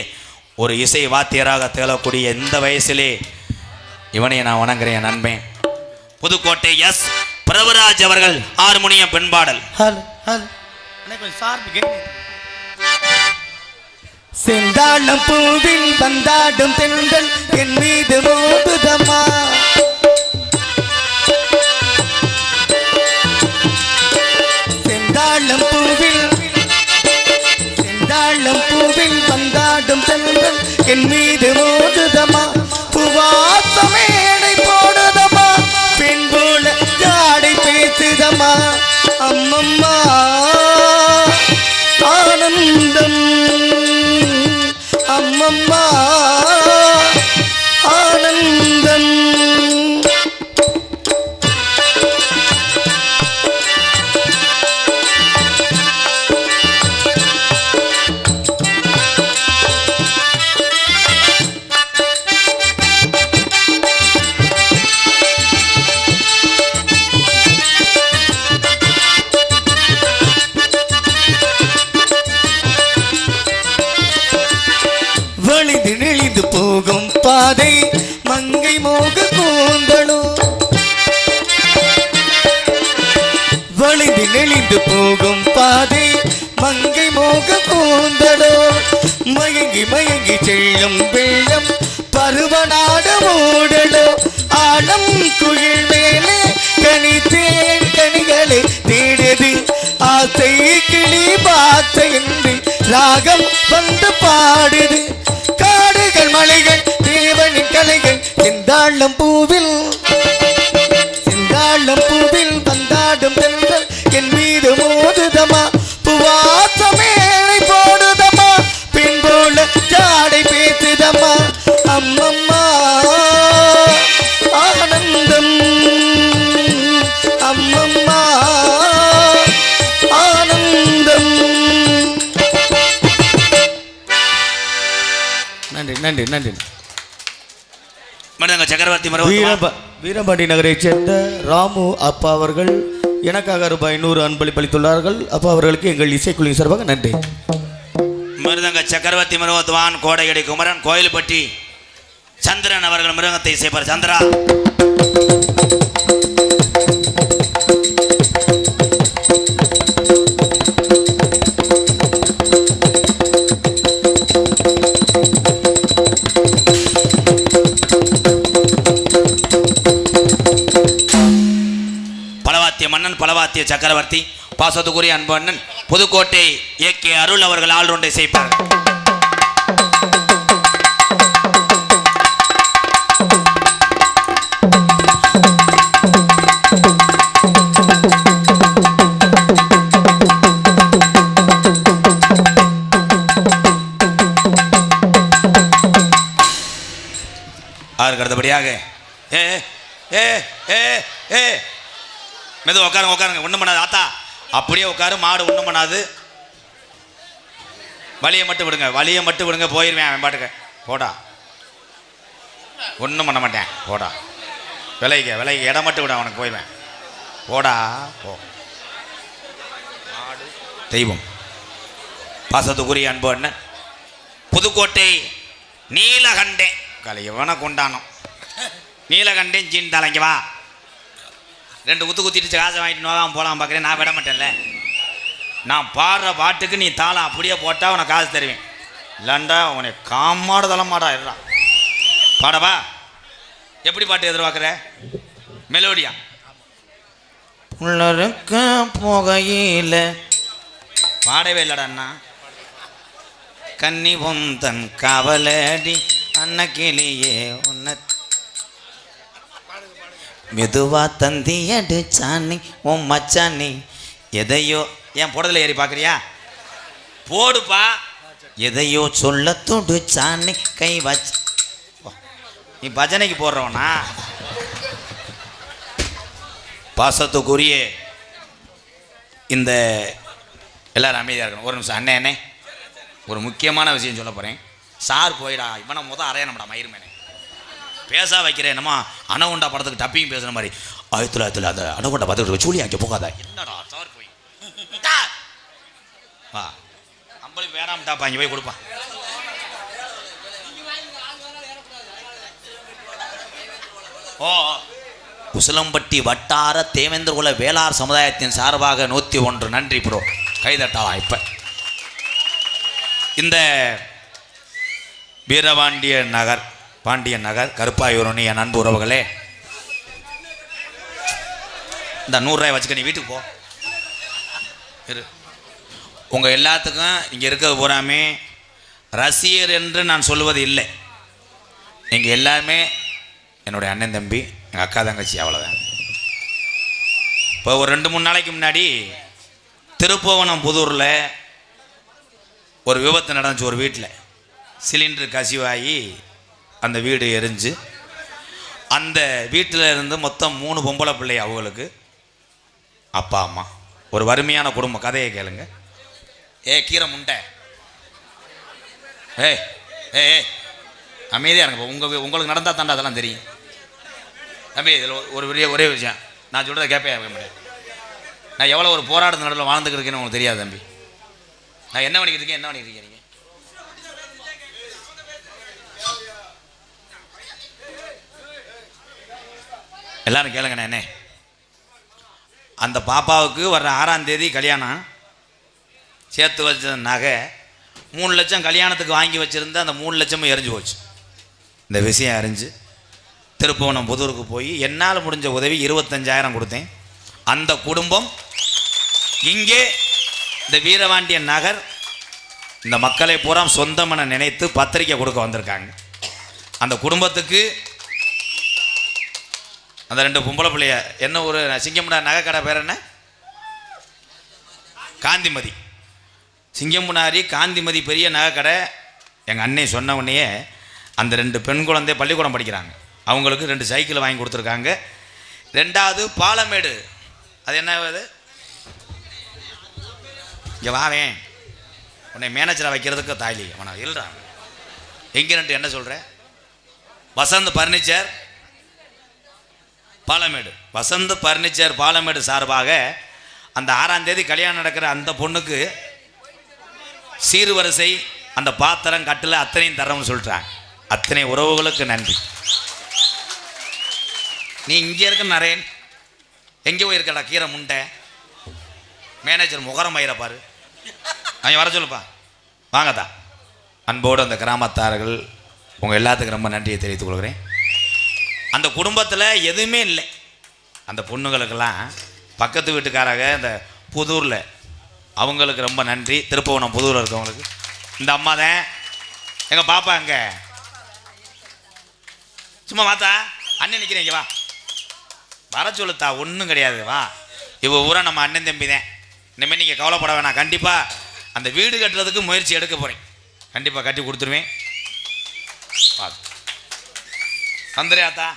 ஒரு இசை வாத்தியராக திகழக்கூடிய இந்த வயசிலே இவனை நான் வணங்குறேன் நண்பன். புதுக்கோட்டை S பிரபுராஜ் அவர்கள் ஹார்மோனியம் பெண்பாடல். கொஞ்சம் சார்பு செந்தாளம் பூவில் வந்தாடும் தென்றல் என் மீது மோதுதம்மா செந்தாளம் பூவில் வந்தாடும் தென்றல் என் மீது மோதுதம்மா புவாசமேடை போடுதம்மா பெண் போல ஜாடை பேசுதம்மா அம்மம்மா ஆனந்தம் அம்மம்மா ஆனந்தம் நெளிந்து போகும் பாதை மங்கை மோக கூந்தலோ வளைந்து நெளிந்து போகும் பாதை மங்கை மோக கூந்தலோ மயங்கி மயங்கி செல்லும் வெள்ளம் பருவநாட ஓடலோ ஆழம் குயில் மேலே கனித்தேன் கனிகளை தேடது ஆசை கிளி பார்த்த என்று ராகம் வந்து பாடுது காடுகள் மலைகள் தேவனின் கலைகள் செந்தாளம் பூவில் வந்தாடும் தென்றல் என் மீது மோதுதமா புவாசமேடை போடுதமா பெண் போல ஜாடை பேசுதமா அம்மம்மா ஆனந்தம் அம்மம்மா ஆனந்தம். நன்றி நன்றி நன்றி. சக்கரவர்த்தி வீரபாண்டி நகரைச் சேர்ந்த ராமு அப்பா அவர்கள் எனக்காக ரூபாய் 100 அன்பளிப்பளித்துள்ளார்கள். அப்பா அவர்களுக்கு எங்கள் இசைக்குழுவின் சார்பாக நன்றி. மிருதங்க சக்கரவர்த்தி மிருகத்வான் கோடையடி குமரன் கோயில்பட்டி சந்திரன் அவர்கள் மிருகத்தை இசைப்பார். சந்திரா மன்னன் பலவாத்திய சக்கரவர்த்தி பாசத்துக்குரிய அன்பு அண்ணன் புதுக்கோட்டை ஏகே அருள் அவர்கள் ஆல்ரவுண்டை செய்ப்பார். அதற்கு அடுத்தபடியாக மெது உட்காருங்க ஒன்றும் பண்ணாது ஆத்தா அப்படியே உட்காரு மாடு ஒன்றும் பண்ணாது வழியை மட்டும் விடுங்க போயிடுவேன் அவன் பாட்டுக்க போடா ஒன்றும் பண்ண மாட்டேன் போடா விலைக்கு இடம் மட்டும் விட அவனுக்கு போயிடுவேன் போடா போ. மாடு தெய்வம் பாசத்துக்குரிய அன்பு அண்ணன் புதுக்கோட்டை நீலகண்டே கலையவனை கொண்டானோம் நீலகண்டேன் ஜீன் தலைங்க வா 2 குத்திட்டு காசை வாங்கிட்டு நோகாமல் போகலாம் பார்க்குறேன். நான் விட மாட்டேன்ல. நான் பாடுற பாட்டுக்கு நீ தாளம் அப்படியே போட்டால் உனக்கு காசு தருவேன். இல்லைண்டா உன்னை காமாடு தளமாடா இருடா பாடவா. எப்படி பாட்டு எதிர்பார்க்குற? மெலோடியா உள்ளருக்க போகையில் பாடவே இல்லைடா அண்ணா. கன்னி பொந்தன் கவலடி அன்னக்கிளியே உன்னை மெதுவா தந்தி அடிச்சானி உன் மச்சானி எதையோ ஏன் போடுறதுல ஏறி பார்க்குறியா போடுப்பா. எதையோ சொல்ல துடிச்சானி கை வச்சு நீ பஜனைக்கு போடுறவனா. பாசத்துக்குரிய இந்த எல்லாரும் அமைதியாக இருக்கணும். ஒரு நிமிஷம் அண்ணே ஒரு முக்கியமான விஷயம் சொல்ல போகிறேன். சார் போயிடா இவனை அறைய நம்மடா மயிர்மேனே பேசா வைக்கிறேன். என்னமா அணகுண்டா படத்துக்கு டப்பிங் பேசுகிற மாதிரி 1900 அந்த அணகுண்டா பார்த்துக்கிட்டு சூழி அங்கே போகாதா என்னடா சார் போய் வா நம்மளுக்கு வேணாம்ட்டாப்பா இங்கே போய் கொடுப்பான். ஓ உசிலம்பட்டி வட்டார தேவேந்திரகுல வேளார் சமுதாயத்தின் சார்பாக 101 நன்றி ப்ரோ. கைதட்டாவா இப்போ. இந்த வீரபாண்டிய நகர் கருப்பாயூரணி என் அன்பு உறவுகளே, இந்த 100 ரூபாய் வச்சுக்க, நீ வீட்டுக்கு போ. உங்கள் எல்லாத்துக்கும் இங்கே இருக்கிறது பூராமே ரசிகர் என்று நான் சொல்லுவது இல்லை. நீங்கள் எல்லாருமே என்னுடைய அண்ணன் தம்பி, எங்கள் அக்கா தங்கச்சி, அவ்வளோதான். இப்போ ஒரு 2-3 நாளைக்கு முன்னாடி திருப்புவனம் புதூரில் ஒரு விபத்து நடந்துச்சு. ஒரு வீட்டில் சிலிண்டர் கசிவாகி அந்த வீடு எரிஞ்சு, அந்த வீட்டில் இருந்து மொத்தம் 3 பொம்பளை பிள்ளை. அவங்களுக்கு அப்பா அம்மா. ஒரு வறுமையான குடும்ப கதையை கேளுங்க. கீரை முண்டை, அமைதியாக இருங்க. உங்களுக்கு நடந்தால் தாண்டா அதெல்லாம் தெரியும் தம்பி. இதில் ஒரே விஷயம் நான் சொல்கிறத கேட்பேன் முடியாது. நான் எவ்வளோ ஒரு போராட்ட நடுவில் வாழ்ந்துக்கிட்டு இருக்கேன்னு உங்களுக்கு தெரியாது தம்பி. நான் என்ன பண்ணிக்கிட்டு இருக்கேன் நீங்கள் எல்லாரும் கேளுங்கண்ணே. என்ன அந்த பாப்பாவுக்கு வர்ற 6ஆம் தேதி கல்யாணம். சேர்த்து வச்ச நகை 3 லட்சம் கல்யாணத்துக்கு வாங்கி வச்சுருந்த அந்த 3 லட்சமும் எரிஞ்சு போச்சு. இந்த விஷயம் அறிஞ்சு திருப்புவனம் புதூருக்கு போய் என்னால் முடிஞ்ச உதவி 25,000 கொடுத்தேன். அந்த குடும்பம் இங்கே இந்த வீரபாண்டிய நகர் இந்த மக்களை பூரா சொந்தமென நினைத்து பத்திரிக்கை கொடுக்க வந்திருக்காங்க. அந்த குடும்பத்துக்கு அந்த 2 பொம்பளை பிள்ளைய என்ன ஒரு சிங்கமுனா நகை கடை பேர் என்ன? காந்திமதி. சிங்கமுனாரி காந்திமதி பெரிய நகை கடை. எங்கள் அண்ணன் சொன்ன உடனேயே அந்த 2 பெண் குழந்தை பள்ளிக்கூடம் படிக்கிறாங்க. அவங்களுக்கு 2 சைக்கிள் வாங்கி கொடுத்துருக்காங்க. 2வது பாலமேடு. அது என்ன அது? இங்கே வாவேன் உன்னை மேனேஜராக வைக்கிறதுக்கு தாய்லி அவனை இல்லைறாங்க. எங்கே என்ன சொல்கிறேன்? வசந்த் பர்னிச்சர் பாலமேடு. வசந்த் பர்னிச்சர் பாலமேடு சார்பாக அந்த 6ஆம் தேதி கல்யாணம் நடக்கிற அந்த பொண்ணுக்கு சீர்வரிசை, அந்த பாத்திரம், கட்டில் அத்தனையும் தரம்னு சொல்லிட்டாங்க. அத்தனை உறவுகளுக்கு நன்றி. நீ இங்கே இருக்க நரேன், எங்கே போயிருக்கடா கீரை முண்டை? மேனேஜர் முகரம் மயிரை பாரு, அவங்க வர சொல்லுப்பா. வாங்கதா. அன்போடு அந்த கிராமத்தார்கள் உங்கள் எல்லாத்துக்கும் ரொம்ப நன்றியை தெரிவித்துக் கொள்கிறேன். அந்த குடும்பத்தில் எதுவுமே இல்லை. அந்த பொண்ணுங்களுக்கெல்லாம் பக்கத்து வீட்டுக்காரங்க இந்த புதூரில், அவங்களுக்கு ரொம்ப நன்றி. திருப்புவனம் புதூரில் இருக்கவங்களுக்கு. இந்த அம்மா தான் எங்கள் பாப்பா. அங்கே சும்மா மாத்தா அண்ணன் நிற்கிறீங்க, வா வர சொல்லுத்தா. ஒன்றும் கிடையாது, வா. இவ ஊரா நம்ம அண்ணன் தம்பி தான். இனிமேல் நீங்கள் கவலைப்பட வேணாம். கண்டிப்பாக அந்த வீடு கட்டுறதுக்கு முயற்சி எடுக்க போகிறேன். கண்டிப்பாக கட்டி கொடுத்துருவேன். வந்துறியாத்தா?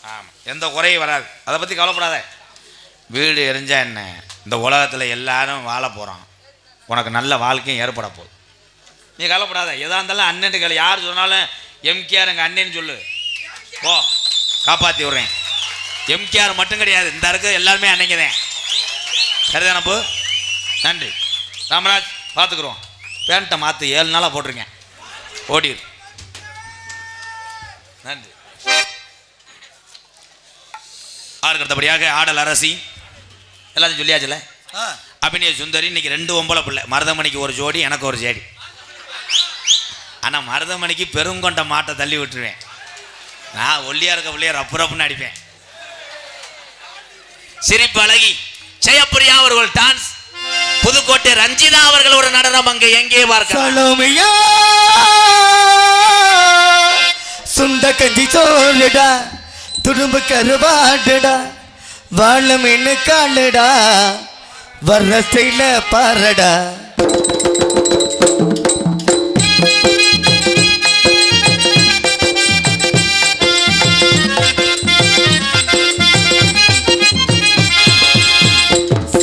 ஆமாம், எந்த குறையும் வராது. அதை பற்றி கவலைப்படாத. வீடு எரிஞ்சா என்ன, இந்த உலகத்தில் எல்லாரும் வாழ போகிறோம். உனக்கு நல்ல வாழ்க்கையும் ஏற்பட போகுது. நீ கவலைப்படாத. எதாக இருந்தாலும் அண்ணன்ட்டு கேளு. யார் சொன்னாலும் எம்கேஆர் எங்கள் அண்ணன்னு சொல்லு. ஓ, காப்பாற்றி விட்றேன். எம்கேஆர் மட்டும் கிடையாது, இந்த இருக்க எல்லாருமே அன்னைங்க தான். சரிதானப்போ? நன்றி ராமராஜ். பார்த்துக்குறோம். பேண்ட்டை மாற்று, 7 நாளாக போட்டிருக்கேன். ஓடிடு. நன்றி. ஆறுக்கு அடுத்தபடியாக ஆடல் அரசி எல்லாத்தையும் சொல்லியாச்சுல. அபிநய சுந்தரி. இன்னைக்கு 2 பொம்பளை பிள்ளை. மருதமணிக்கு ஒரு ஜோடி, எனக்கு ஒரு ஜோடி. ஆனால் மருதமணிக்கு பெருங்கொண்ட மாட்டை தள்ளி விட்டுருவேன். நான் ஒல்லியா இருக்க பிள்ளைய ரப்பு ரப்புன்னு அடிப்பேன். சிரிப்பு அழகி ஜெயப்பிரியா அவர்கள் டான்ஸ். புதுக்கோட்டை ரஞ்சிதா அவர்கள் ஒரு நடனம். அங்கே எங்கே பார்க்கலாம்? சுண்ட கஞ்சி சோறுடா, துடும்பு கருவாடுடா, வாழ மீன் காலுடா, வர்ற ஸ்டைல பாரடா.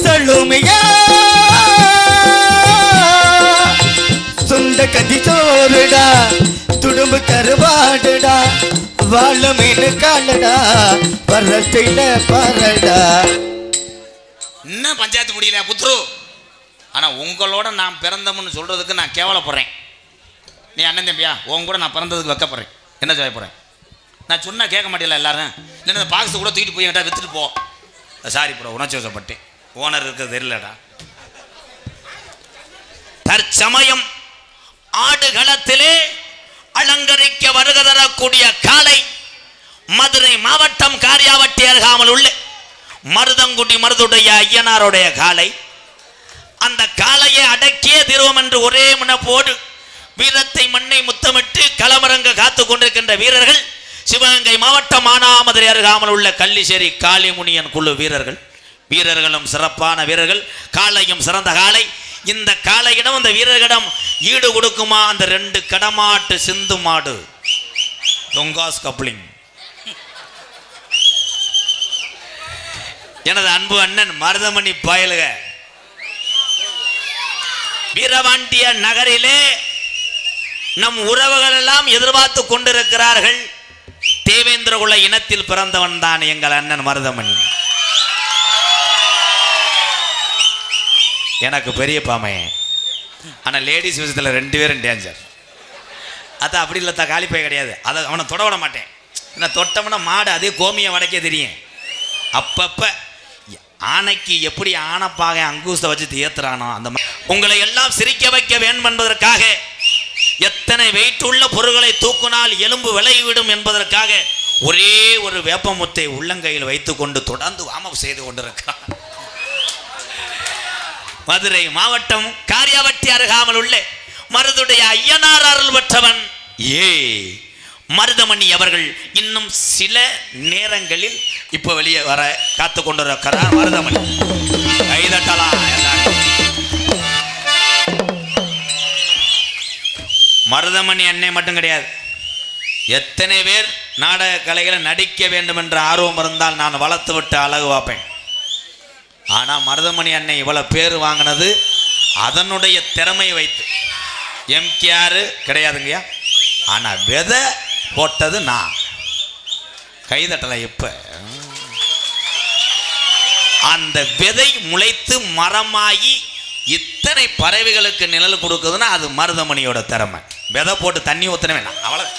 சலுமையா சுண்ட கஞ்சி சோறுடா, துடும்பு கருவாடுடா, வாழ மீன் காலுடா, வர்ற ஸ்டைல பாரடா. இன்னும் பஞ்சாயத்து முடியல புத்ரு. ஆனால் உங்களோட நான் பிறந்தமுன்னு சொல்கிறதுக்கு நான் கேவலப்படுறேன். நீ அண்ணன் தம்பியா? உங்க கூட நான் பிறந்ததுக்கு வைக்கப்படுறேன். என்ன செய்ய போகிறேன்? நான் சொன்னா கேட்க மாட்டேல எல்லாரும். இல்லைன்னா இந்த பாக்ஸ் கூட தூக்கிட்டு போய் என்கிட்ட வித்துட்டு போ. சாரி ப்ரோ, உணர்ச்சி வசப்பட்டேன். ஓனர் இருக்கிறது தெரியலடா. தற்சமயம் ஆடுகளத்திலே அலங்கரிக்க வருக தரக்கூடிய காலை மதுரை மாவட்டம் காரியாவட்டி அருகாமல் உள்ள மருதங்குடி மருதுடைய ஐயனாருடைய காலை. அந்த காலையை அடக்கிய தீர்வம் என்று ஒரே முனப்போடு வீரத்தை மண்ணை முத்தமிட்டு களமரங்க காத்து கொண்டிருக்கின்ற வீரர்கள் சிவகங்கை மாவட்டம் மானாமதுரை அருகாமல் உள்ள கள்ளிசேரி காளிமுனியன் குழு வீரர்கள். வீரர்களும் சிறப்பான வீரர்கள், காளையும் சிறந்த காளை. இந்த காளையிடம் அந்த வீரர்களிடம் ஈடு கொடுக்குமா அந்த 2 கடமாட்டு சிந்து மாடு தொங்காஸ் கப்ளிங். எனது அன்பு அண்ணன் மருதமணி பயலுக வீரபாண்டிய நகரிலே நம் உறவுகள் எல்லாம் எதிர்பார்த்து கொண்டிருக்கிறார்கள். தேவேந்திர குல இனத்தில் பிறந்தவன் தான் எங்கள் அண்ணன் மருதமணி. எனக்கு பெரிய பாமையன். ஆனால் லேடிஸ் விஷயத்தில் 2 பேரும் டேஞ்சர். அது அப்படி இல்லை, காலிப்பை கிடையாது. அதை அவனை தொட விட மாட்டேன். என்ன தொட்டோம்னா மாடு அதே கோமியை வடக்கே தெரியும். அப்பப்போ ஆனைக்கு எப்படி ஆனைப்பாக அங்கூசத்தை வச்சு ஏத்துறானோ அந்த உங்களை எல்லாம் சிரிக்க வைக்க வேண்டும் என்பதற்காக, எத்தனை வெயிட் உள்ள பொருட்களை தூக்குனால் எலும்பு விலகிவிடும் என்பதற்காக ஒரே ஒரு வேப்பமுத்தை உள்ளங்கையில் வைத்துக்கொண்டு தொடர்ந்து வாமப் செய்து கொண்டிருக்கிறார். மதுரை மாவட்டம் காரியாவட்டி அருகாமல் உள்ள மருதுடைய ஐயனார் அருள் பெற்றவன் மருதமணி அவர்கள் இன்னும் சில நேரங்களில் இப்ப வெளியே வர காத்து கொண்டிருக்கிறார். மருதமணி கைதட்டலாம். மருதமணி அன்னை மட்டும் கிடையாது, எத்தனை பேர் நாடக கலைகளை நடிக்க வேண்டும் என்ற ஆர்வம் இருந்தால் நான் வளர்த்து விட்டு அழகு பார்ப்பேன். ஆனா மருதமணி அன்னை இவ்வளவு பேர் வாங்கினது அதனுடைய திறமை வைத்து. எம்கேஆர் கிடையாதுங்கய்யா, ஆனா விதை போட்டது நான். கைதட்டல. இப்ப அந்த விதை முளைத்து மரமாகி இத்தனை பறவைகளுக்கு நிழல் கொடுக்குதுன்னா அது மருதமணியோட திறமை. விதை போட்டு தண்ணி ஊத்தனவே நான் அவ்வளவு.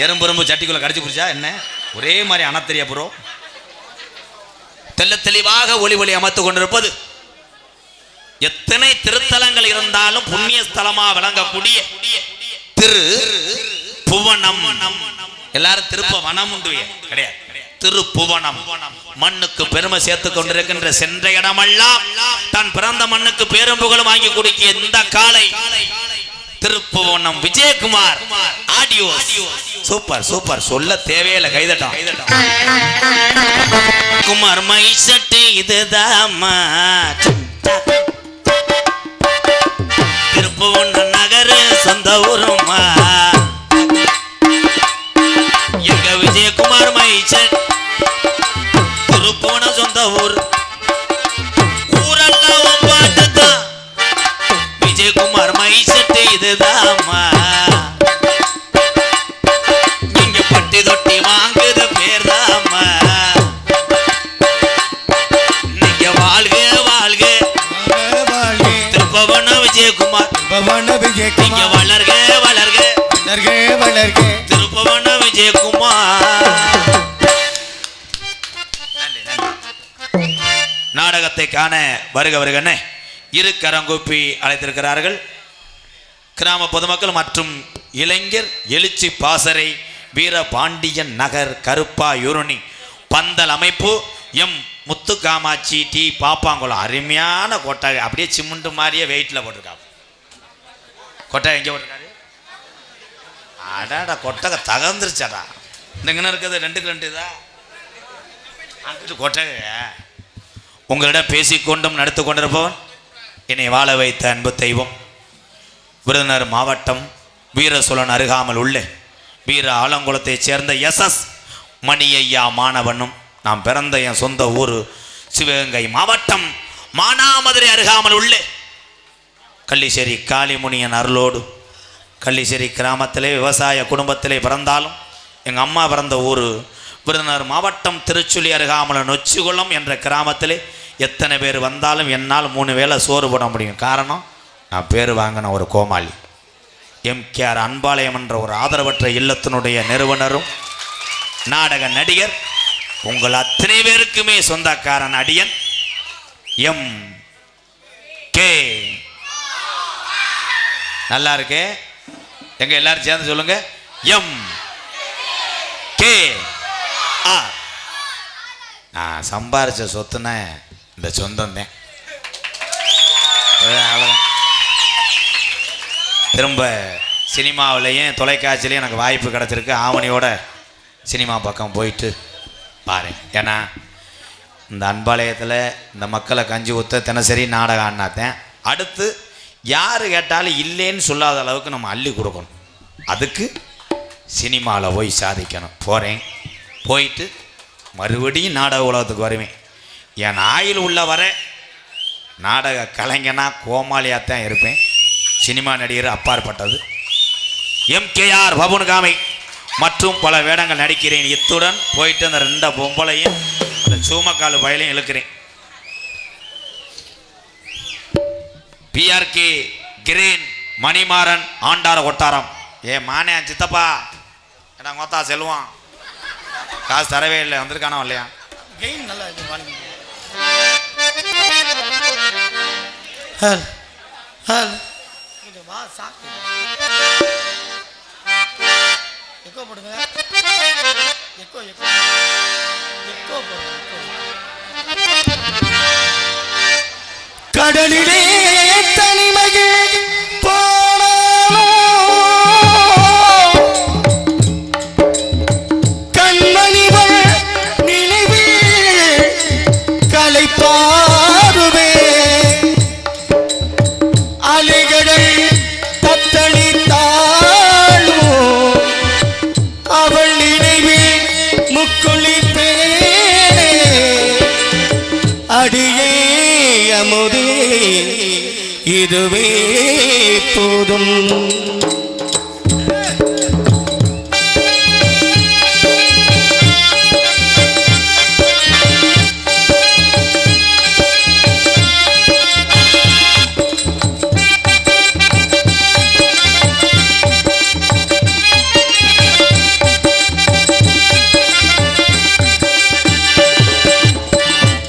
எறும்பு சட்டிக்குள்ள கடிச்சு குடிச்சா என்ன ஒரே மாதிரி அணத்தெரிய ப்ரோ. தெல்ல தெளிவாக ஒளி அமைத்து கொண்டிருப்பது. எத்தனை திருத்தலங்கள் இருந்தாலும் புண்ணிய ஸ்தலமா விளங்கக்கூடிய திரு புவனம். எல்லாரும் திருப்ப வனம் உண்டு கிடையாது, திருப்புவனம். மண்ணுக்கு பெருமை சேர்த்து கொண்டிருக்கின்ற சென்ற இடமெல்லாம் தான் பிறந்த மண்ணுக்கு பேரும் புகழும் வாங்கி கொடுக்கிய இந்த காலை Thiruppuvanam Vijayakumar audio. Super super, சொல்ல தேவையில்லை. கைதட்டம். குமார் மை சட்டி இதுதாமா திருப்புவனம் நகரு சொந்த ஊருமா எங்க விஜயகுமார் மைச்சன். திருப்புவனம் சொந்த ஊர். ஊரெல்லாம் பாட்டுதான் விஜயகுமார் மைசட்டு இதுதாமா. நீங்க பட்டி தொட்டி வாங்குது பேர்தாமா. நீங்க வாழ்க வாழ்க திருப்புவனம் விஜயகுமார். நீங்க வளர்க வளர்க வளர்க திருப்புவனம் விஜயகுமார். நாடகத்தை காண வருகவர்களே இரு கரங்கூப்பி அழைத்திருக்கிறார்கள். கிராம பொதுமக்கள் மற்றும் இளைஞர் எழுச்சி பாசறை வீரபாண்டியன் நகர் கருப்பா யூரணி பந்தல் அமைப்பு எம் முத்து காமாட்சி டி பாப்பாங்குளம். அருமையான கொட்டகை, அப்படியே சிமெண்ட் மாதிரியே வெயிட்டில் போட்டிருக்காங்க. கொட்டகை எங்கே போட்டிருக்காரு? அடாடா, கொட்டகை தகர்ந்துருச்சாடா. இந்த இங்கே இருக்குது 2க்கு 2 இதா அங்கிட்டு கொட்டகை. உங்களிடம் பேசிக்கொண்டும் நடத்து கொண்டிருப்பவன் என்னை வாழ வைத்த அன்பு தெய்வம் விருதுநகர் மாவட்டம் வீரசோழன் அருகாமல் உள்ள வீர ஆலங்குளத்தைச் சேர்ந்த எஸ்எஸ் மணியையா மாணவனும். நான் பிறந்த என் சொந்த ஊர் சிவகங்கை மாவட்டம் மானாமதுரை அருகாமல் உள்ள கள்ளிசேரி காளிமுனியன் அருளோடு. கள்ளிசேரி கிராமத்திலே விவசாய குடும்பத்திலே பிறந்தாலும் எங்கள் அம்மா பிறந்த ஊர் விருதுநகர் மாவட்டம் திருச்சுழி அருகாமல் நொச்சிகுளம் என்ற கிராமத்திலே எத்தனை பேர் வந்தாலும் என்னால் 3 வேளை சோறு போட முடியும். காரணம் நான் பேர் வாங்கின ஒரு கோமாளி. எம்கேஆர் அன்பாலயம் என்ற ஒரு ஆதரவற்ற இல்லத்தினுடைய நிறுவனரும் நாடக நடிகர், உங்கள் அத்தனை பேருக்குமே சொந்தக்காரன் அடியன் எம் கே. நல்லா இருக்கு, எங்க எல்லாரும் சேர்ந்து சொல்லுங்க, எம் கே ஆர். நான் சம்பாரிச்ச சொத்துன இந்த சொந்தம் தான். திரும்ப சினிமாவிலையும் தொலைக்காட்சியிலையும் எனக்கு வாய்ப்பு கிடச்சிருக்கு. ஆவணியோட சினிமா பக்கம் போயிட்டு பாரு. ஏன்னா இந்த அன்பாலயத்தில் இந்த மக்களை கஞ்சி ஊற்ற தினசரி நாடகம் ஆடினாத்தேன். அடுத்து யார் கேட்டாலும் இல்லைன்னு சொல்லாத அளவுக்கு நம்ம அள்ளி கொடுக்கணும். அதுக்கு சினிமாவில் போய் சாதிக்கணும். போகிறேன், போயிட்டு மறுபடியும் நாடக உலகத்துக்கு வருவேன். என் ஆயில் உள்ள வர நாடக கலைஞனா கோமாளியாகத்தான் இருப்பேன். சினிமா நடிகர் அப்பாற்பட்டது. எம்கேஆர் பபுன்காமை மற்றும் பல வேடங்கள் நடிக்கிறேன். இத்துடன் போயிட்டு அந்த 2 பொம்பளையும் அந்த சூமக்கால் வயலையும் இழுக்கிறேன். பிஆர்கே கிரீன் மணிமாறன் ஆண்டார ஒட்டாரம். மானே சித்தப்பா ஏடா கோத்தா செல்வான், காசு தரவே இல்லை, வந்திருக்கானோ இல்லையா? கடலிலே தனிமையில் போனாலும் கண்மணிகள் நினைவில் களைப்பாருவே. அலைகடல் தத்தளித்தாலும் அவள் நினைவில் முக்குளிப்பேனே. அடியே அமுதே இதுவே போதும்.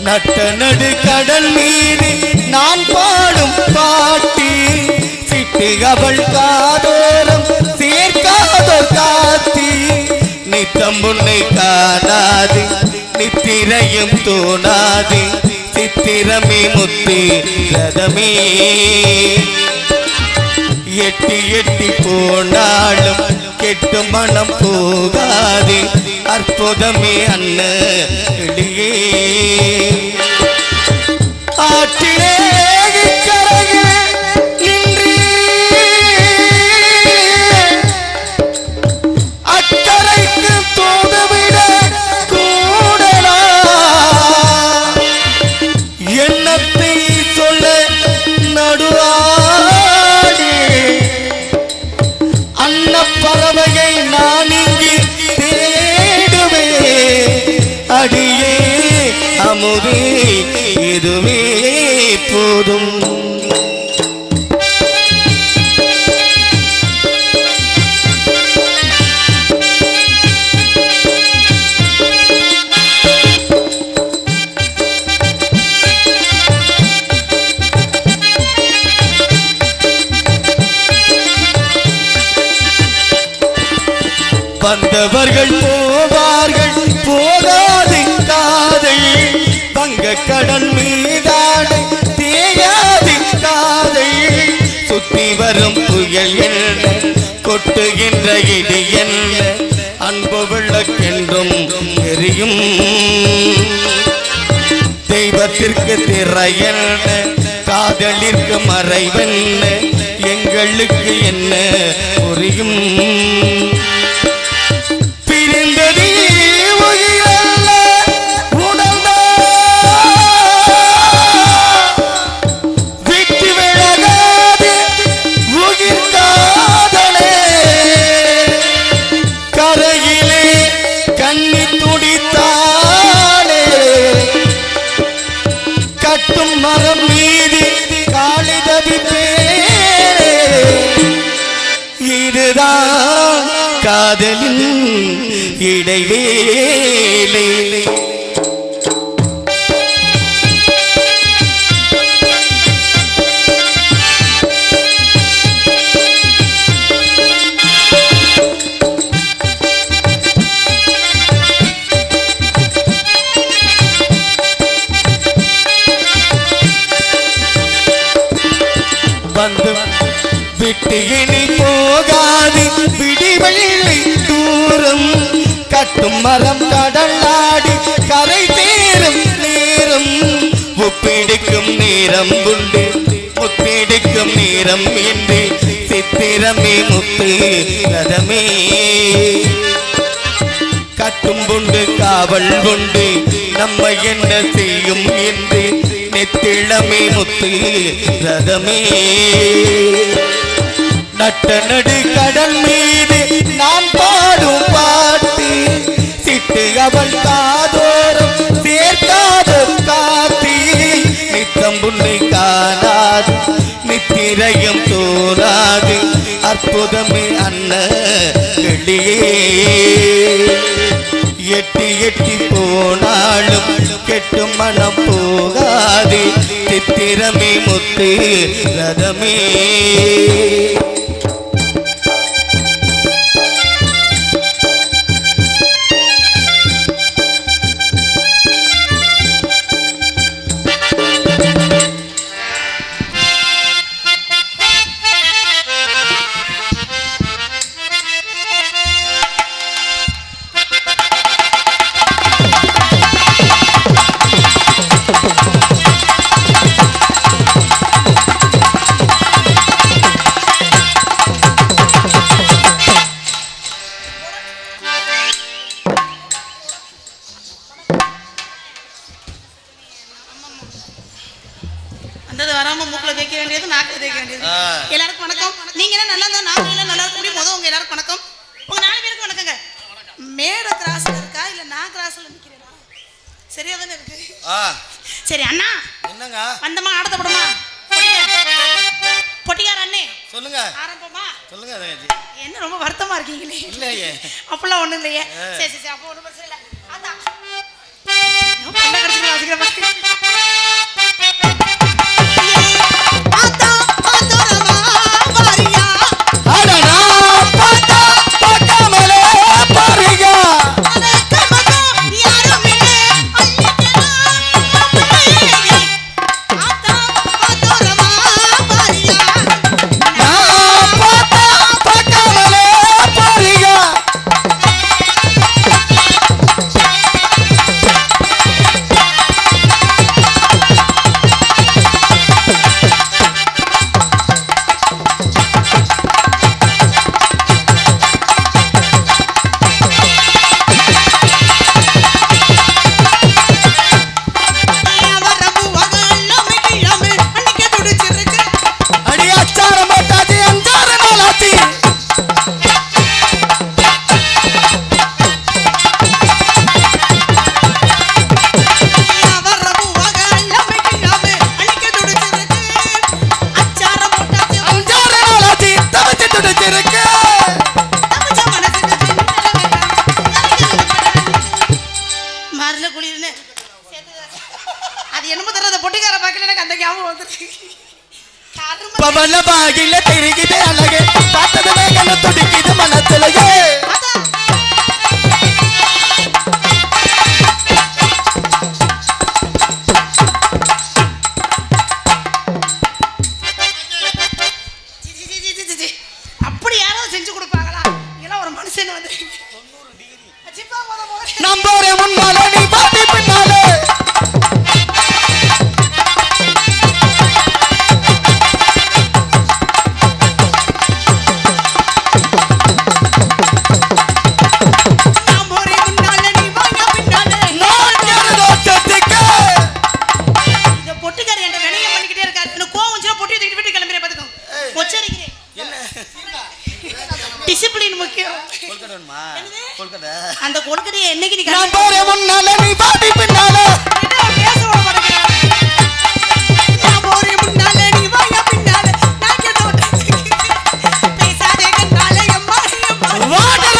நட்ட நடு கடல் மீது நான் பாடும் பாட்டி சிட்டு அவள் காதோரம் சேர்க்காதோ காத்தி. நித்தம் உன்னை காணாது நித்திரையும் தோணாது சித்திரமே முத்து ரதமே. எட்டி எட்டி போனாலும் கெட்டு மனம் போகாது அற்புதமே அண்ணே. ஆற்றிலே கரையில் நின்று அக்கரைக்கு தோதுவிட கூடலா. எண்ணத்தை சொல்ல நடுவாடி அன்னப்பறவையை நான் இங்கு தேடுவேன். அடியே அமுதே இதுவே போதும். வந்தவர்கள் போவார்கள் போகாது காதல். வங்க கடல் மீதாடை தேயாது காதல். சுத்தி வரும் புயல் என்ன கொட்டுகின்ற இடி என்ன அன்பு விளக்கென்றும் எரியும். தெய்வத்திற்கு திரையென்ன காதலிற்கு மறைவென்ன எங்களுக்கு என்ன புரியும். காதலின் இடைவேளை வந்து விட்டு இனி போகாது விடிவெள்ளி தூரம் கட்டும் மரம் கடலாடி கரை சேரும் நேரம் ஒப்பிடிக்கும் நேரம் உண்டு ஒப்பிடிக்கும் நேரம் என்று சித்திரமே முத்து ரதமே கட்டும் கொண்டு காவல் கொண்டு நம்மை என்ன செய்யும் என்று நெத்திளமே முத்து ரதமே நட்ட நடு கடல் மீது நான் பாடும் பாட்டு சிட்டு அவள் காதோரம் சேர்க்காத காத்தி நித்தம் உன்னை காணாது நித்திரையும் தோறாது அற்புதமே அன்ன கிளியே எட்டி எட்டி போனாலும் கெட்டு மனம் போகாது சித்திரமே முத்து ரதமே வராம மூக்குல தேய்க்க வேண்டியது நாக்குல தேய்க்க வேண்டியது. எல்லாருக்கும் வணக்கம். நீங்க என்ன நல்லா இருந்தா நாங்க எல்லாம் நல்லா இருக்க முடியும். உங்க எல்லாருக்கும் வணக்கம். உங்க 4 பேருக்கு வணக்கங்க. மேட கிராஸ்ல இருக்கா இல்ல நான் கிராஸ்ல நிக்கிறேனா? சரியா தானே இருக்கு? சரி அண்ணா என்னங்க வந்தமா ஆடத்தப்படுமா? பொட்டிகார அண்ணே சொல்லுங்க. ஆரம்பமா சொல்லுங்க. என்ன ரொம்ப வருத்தமா இருக்கீங்களே? இல்லையே அப்பலாம் ஒண்ணும் இல்லையே. சரி சரி அப்போ ஒண்ணும் பிரச்சனை இல்ல. ஆதா என்ன கரெக்ட்டா வாசிக்கிற பாருங்க. பவன பாகில தெரிகிது அழகே பார்த்தது வேகன துடிக்குது மனசுலயே அப்படி யாராவது செஞ்சு கொடுப்பாங்களா? இதெல்லாம் ஒரு மனுஷன் வந்து நம்பரே முன்னால நீ பாட்டி பின்னாலே அந்த கொல்கட்டை என்னைக்கு நீ நான் போறே முன்னால நீ பாட்டி பின்னால பேச விட மாட்டேங்க. நான் போறே முன்னால நீ வாயா பின்னால நான் கேட்டோட பேசாதே கண்ணால அம்மா அம்மா வாடல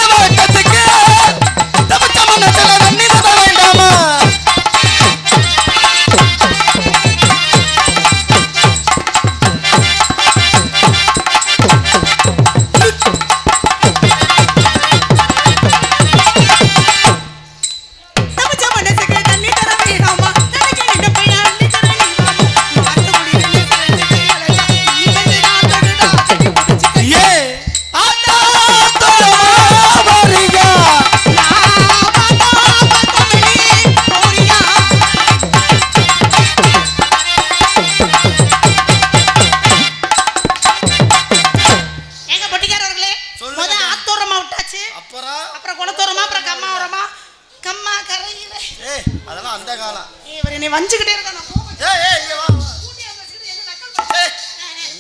என்னை வஞ்சுக்கிட்டே இருக்க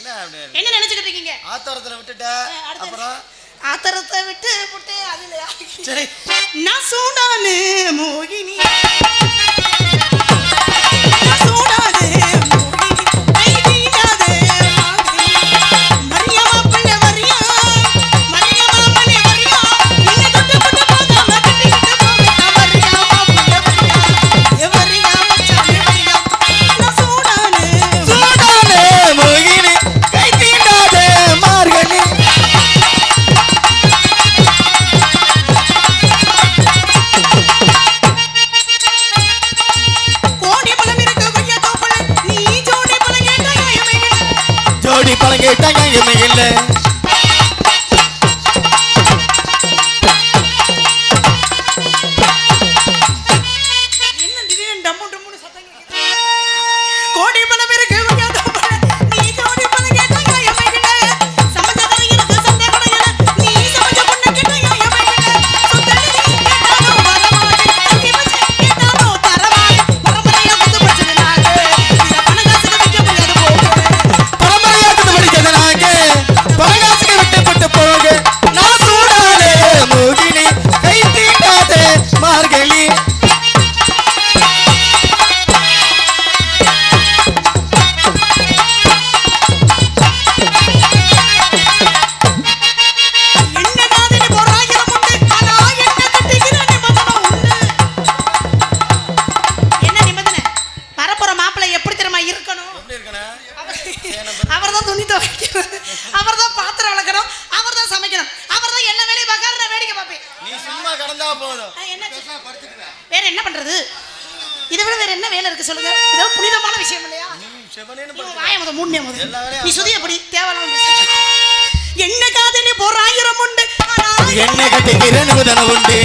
நான் என்ன நினைச்சுக்கிட்டு இருக்கீங்க? ஆத்தரத்துல விட்டுட்ட அப்புறம் ஆத்தரத்தை விட்டு புட்டு அதுல நான் சூடானு மோகினி நான் சூடானு வேற என்ன பண்றது? இதை விட வேற என்ன வேலை இருக்கு சொல்லுங்க? இது புனிதமான விஷயம் இல்லையா? நீ சுதியபடி தேவலாம் என்ன காதலி போற ஆயிரம் உண்டு என்ன கட்டிக்கிறேன் உண்டு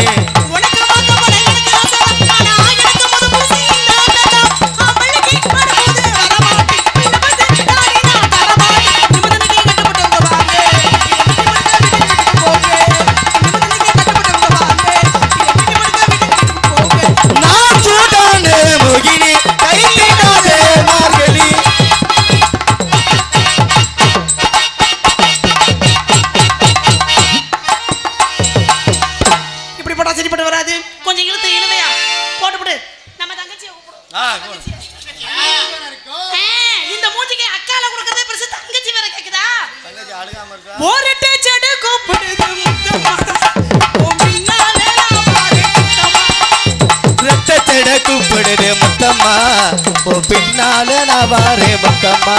உனக்கு பார்க்க போல எனக்கு ஆசை ஆனா எனக்கு முத புசி இந்த அவளுக்கு வருது வரமாட்டி நிமிர்ந்து தாடி நான் தரமாட்டி நிமிர்ந்து கட்டப்பட்டவங்க வாங்க நிமிர்ந்து கட்டப்பட்டவங்க வாங்க நான் சூடானே மோகினி கை தீண்டாதே மார்கழி இப்படி போட்டா சரிப்பட்டு வராது. கொஞ்சம் இழுத்து இழுவையா போட்டுவிடு. நம்ம தங்கச்சியை கூப்பிடு. இந்த மூஞ்சிக்கு அக்கால கொடுக்கறதே பெருசு, தங்கச்சி வேற கேக்குதா? தங்கச்சி அழுகாம இருக்கா? ஒரு டேச்சடு கூப்பிடுது முத்தமா ஓ பின்னாலே நான் பாரு முத்தமா ரத்தத்தட கூப்பிடுது முத்தம்மா ஓ பின்னால நான் வாரே முத்தம்மா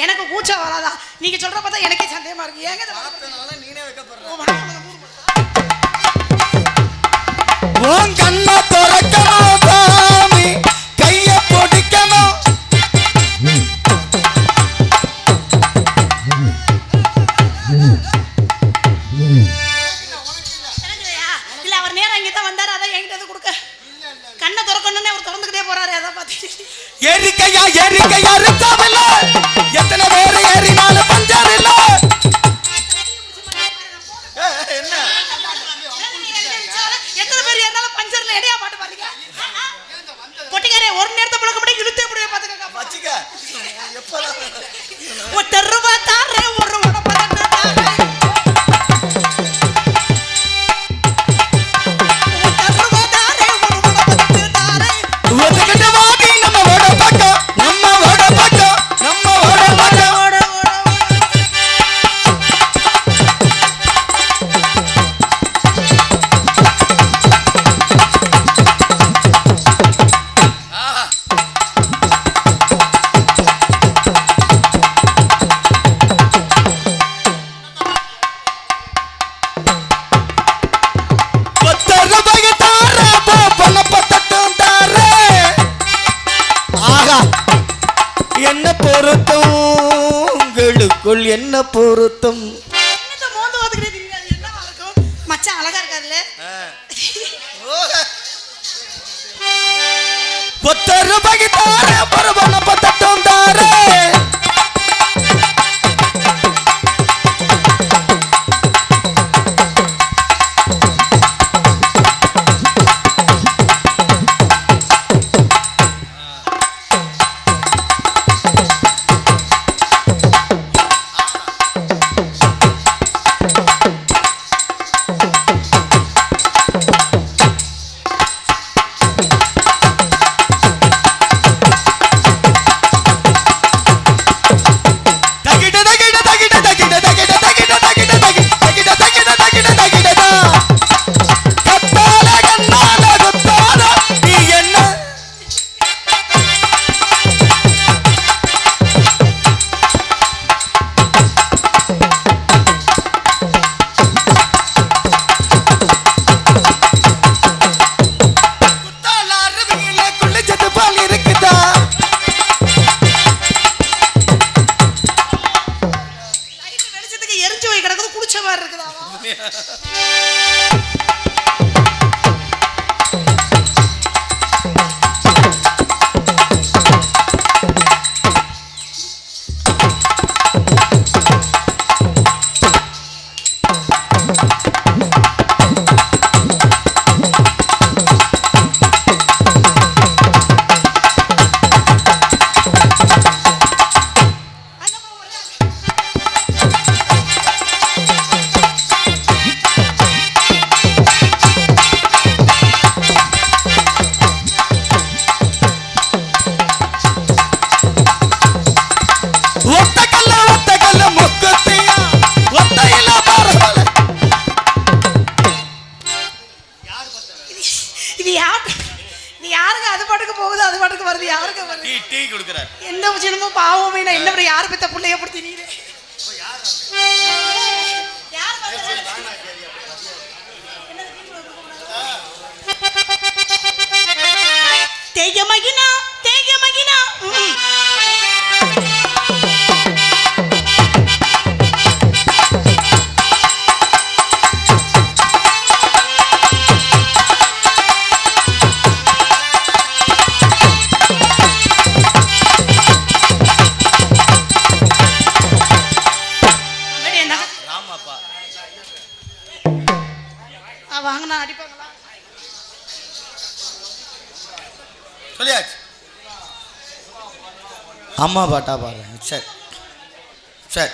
எனக்கு கூச்சம் வராதா? நீங்க சொல்ற பார்த்தா எனக்கே சந்தேகமா இருக்கு. ஏங்க நீனே உன் கண்ணை திறக்கணும் சாமி கையை பிடிக்கணும் இல்ல அவர் நேரம் இங்கதான் வந்தாரு, அதான் என்கிட்ட கொடுக்க. கண்ணை திறக்கணும்னு அவர் திறந்துகிட்டே போறாரு. அதான் பாத்து ஏறிக்கையா இருக்காவில்ல எத்தனை பேர் ஏறினாலும் பஞ்சர் இல்ல என்ன எத்தனை பேர் ஏறினாலும் பஞ்சர்ல எடையா பாட்டு பாருங்க. பொட்டிக்காரே ஒரு நேரத்தை பழக்க முடியும் இழுத்தே முடியும் பாத்துக்க வச்சுக்க எப்ப ஒரு ரூபா தாரே ஒரு ரூபா உங்களுக்குள் என்ன பொருத்தம்? என்னத்த மோந்து ஓதுக்கிட்டே திரியுது, அது என்னவா இருக்கும்? மச்சான் அழகா இருக்காருல்ல? ஒத்தரு பகிதாரே பரவன பத்தட்டும் தாரே வாங்கினா அடிப்பாங்களா? சொல்லியாச்சு. அம்மா பாட்டா பாடுறேன். சரி சரி.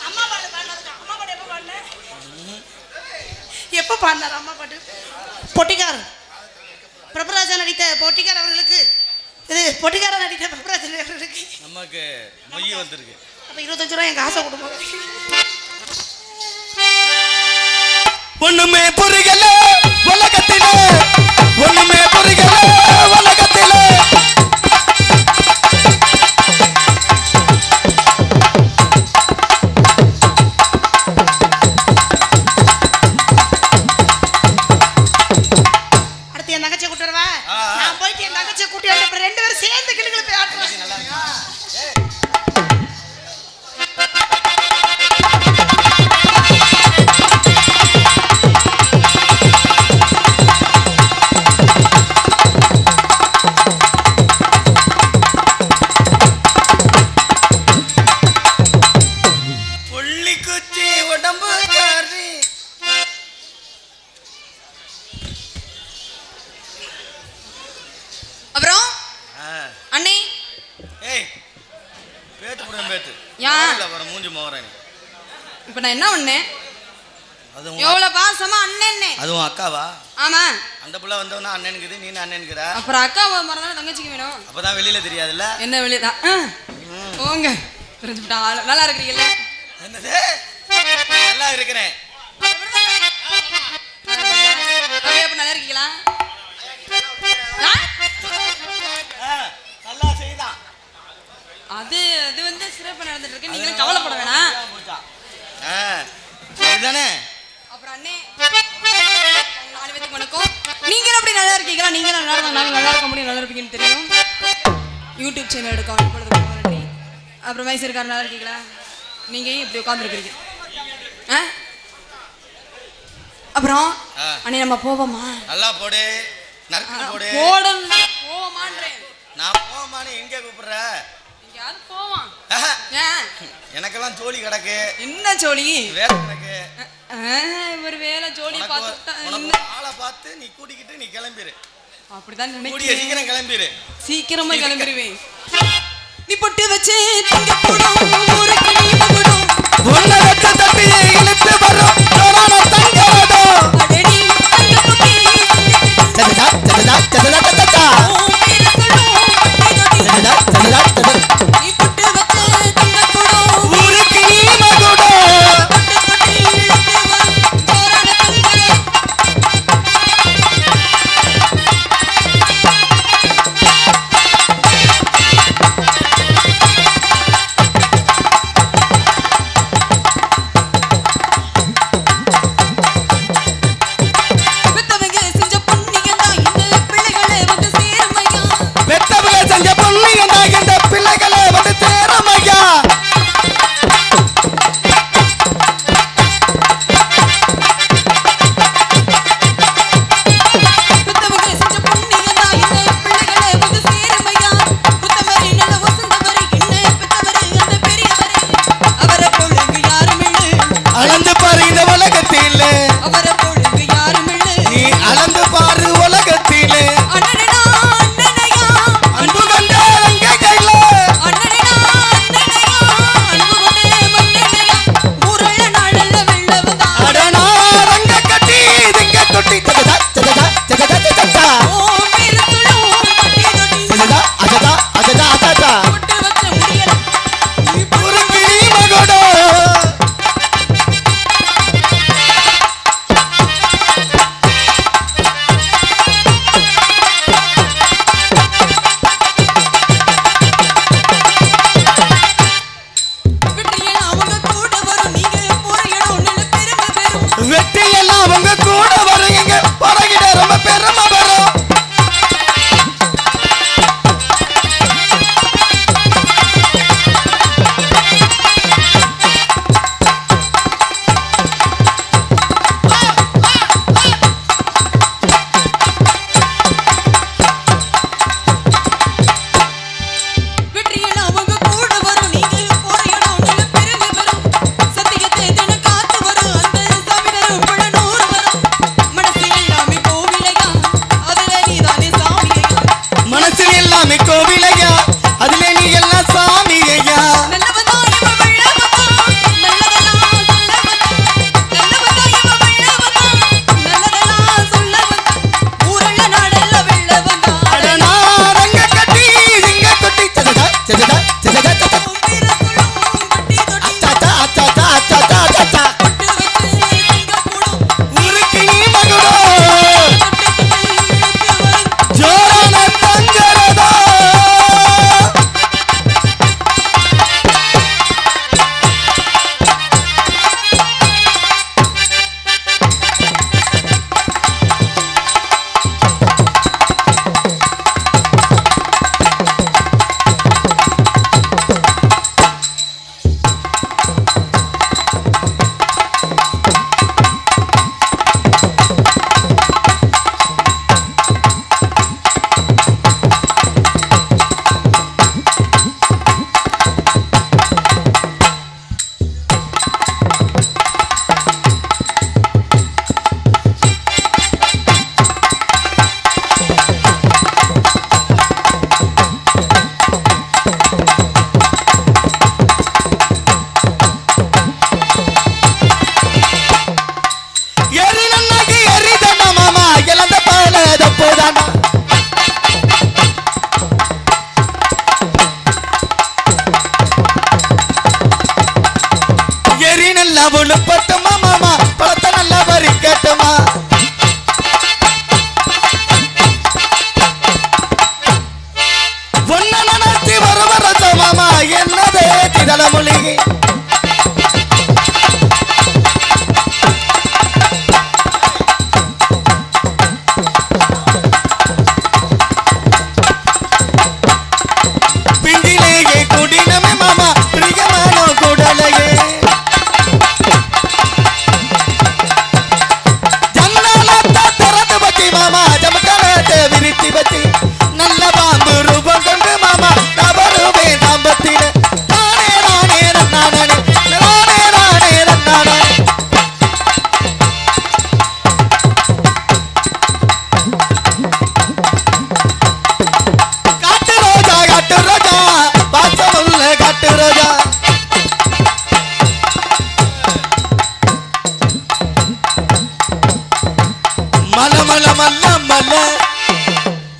அம்மா பாட்டு பாடினதுக்கு அம்மா பாட்டு எப்போ பாடின? எப்போ பாடினார் அம்மா பாட்டு? பொட்டிக்கார் பிரபுராஜா நடித்த பொட்டிக்கார் அவர்களுக்கு, இது பொட்டிக்காரா நடித்த பிரபுராஜன் அவர்களுக்கு நமக்கு மொய் வந்திருக்கு. அப்போ 25 ரூபா என் காசை கொடுப்போம். ஒண்ணுமே புரியல உலகத்தில, ஒண்ணுமே புரியல உலகத்தில. அடுத்து என் தங்கச்சியை கூட்டு வரவா? நான் போயிட்டு என் தங்கச்சியை கூட்டி வந்து அப்புறம் 2 பேரும் சேர்ந்து கிளுகளை போய் ஆட்டுறோம். அப்புறம் அண்ணே ஏய் பேட்டு புடிங்க பேட்டு. யார் இல்ல வர மூஞ்சி மோறேன். இப்போ நான் என்ன பண்ணேன்? அது எவ்வளவு பாசமா அண்ணனே. அதுவும் அக்காவா? ஆமா. அந்த புள்ள வந்தவனா அண்ணனுக்குது, நீ அண்ணனுக்குற. அப்புறம் அக்காவை மறந்தாலும் தங்கச்சிக்கு வேணும். அப்பதான் வெளியில தெரியாதுல்ல. என்ன வெளியதான் போங்க. புரிஞ்சுட்டா? நல்லா இருக்கிறீங்கல்ல? என்னது? நல்லா இருக்கிறேன். அப்ப நல்லா இருக்கீங்களா? நல்லா செய்தான். அது அது வந்து சிறப்பு நடந்துட்டு இருக்கு. நீங்களும் கவலைப்பட வேணாம். அப்படிதானே? அப்புறம் அண்ணே 4 பேத்துக்கு வணக்கம். நீங்க எப்படி நல்லா இருக்கீங்களா? நீங்க நல்லா இருந்தா நாங்க நல்லா இருக்க முடியும், நல்லா இருப்பீங்கன்னு தெரியும். யூடியூப் சேனல் எடுக்க இப்பொழுது நன்றி. அப்புறம் மைசூர்கார் நல்லா இருக்கீங்களா? நீங்க ஏன் இப்படி உட்காந்துருக்கீங்க? அப்புறம் அண்ணே நம்ம போவோமா? நல்லா போடு, நறுக்கு போடு. போவோமான்றேன். நான் போவோமான்னு எங்கே கூப்பிடுற? எங்கேயாவது போவான். எனக்கெல்லாம் ஜோலி கிடக்கு. என்ன ஜோலி? வேலை கிடக்கு. ஒரு வேலை ஜோலி பார்த்துட்டா ஆளை பார்த்து நீ கூட்டிக்கிட்டு நீ கிளம்பிடு. அப்படிதான் நினைக்கிறேன். சீக்கிரம் கிளம்பிடு. சீக்கிரமா கிளம்பிடுவேன். நீ பொட்டு வச்சு திங்க போடும் ஒரு கிளி மகுடும் உன்னை வச்ச தட்டியை இழுத்து வரும் கொரோனா தங்கரதோ அடடி தங்க குட்டி சததா சததா சததா சததா சததா சததா சததா நீ பொட்டு வச்சு திங்க போடும் ஒரு கிளி மகுடோ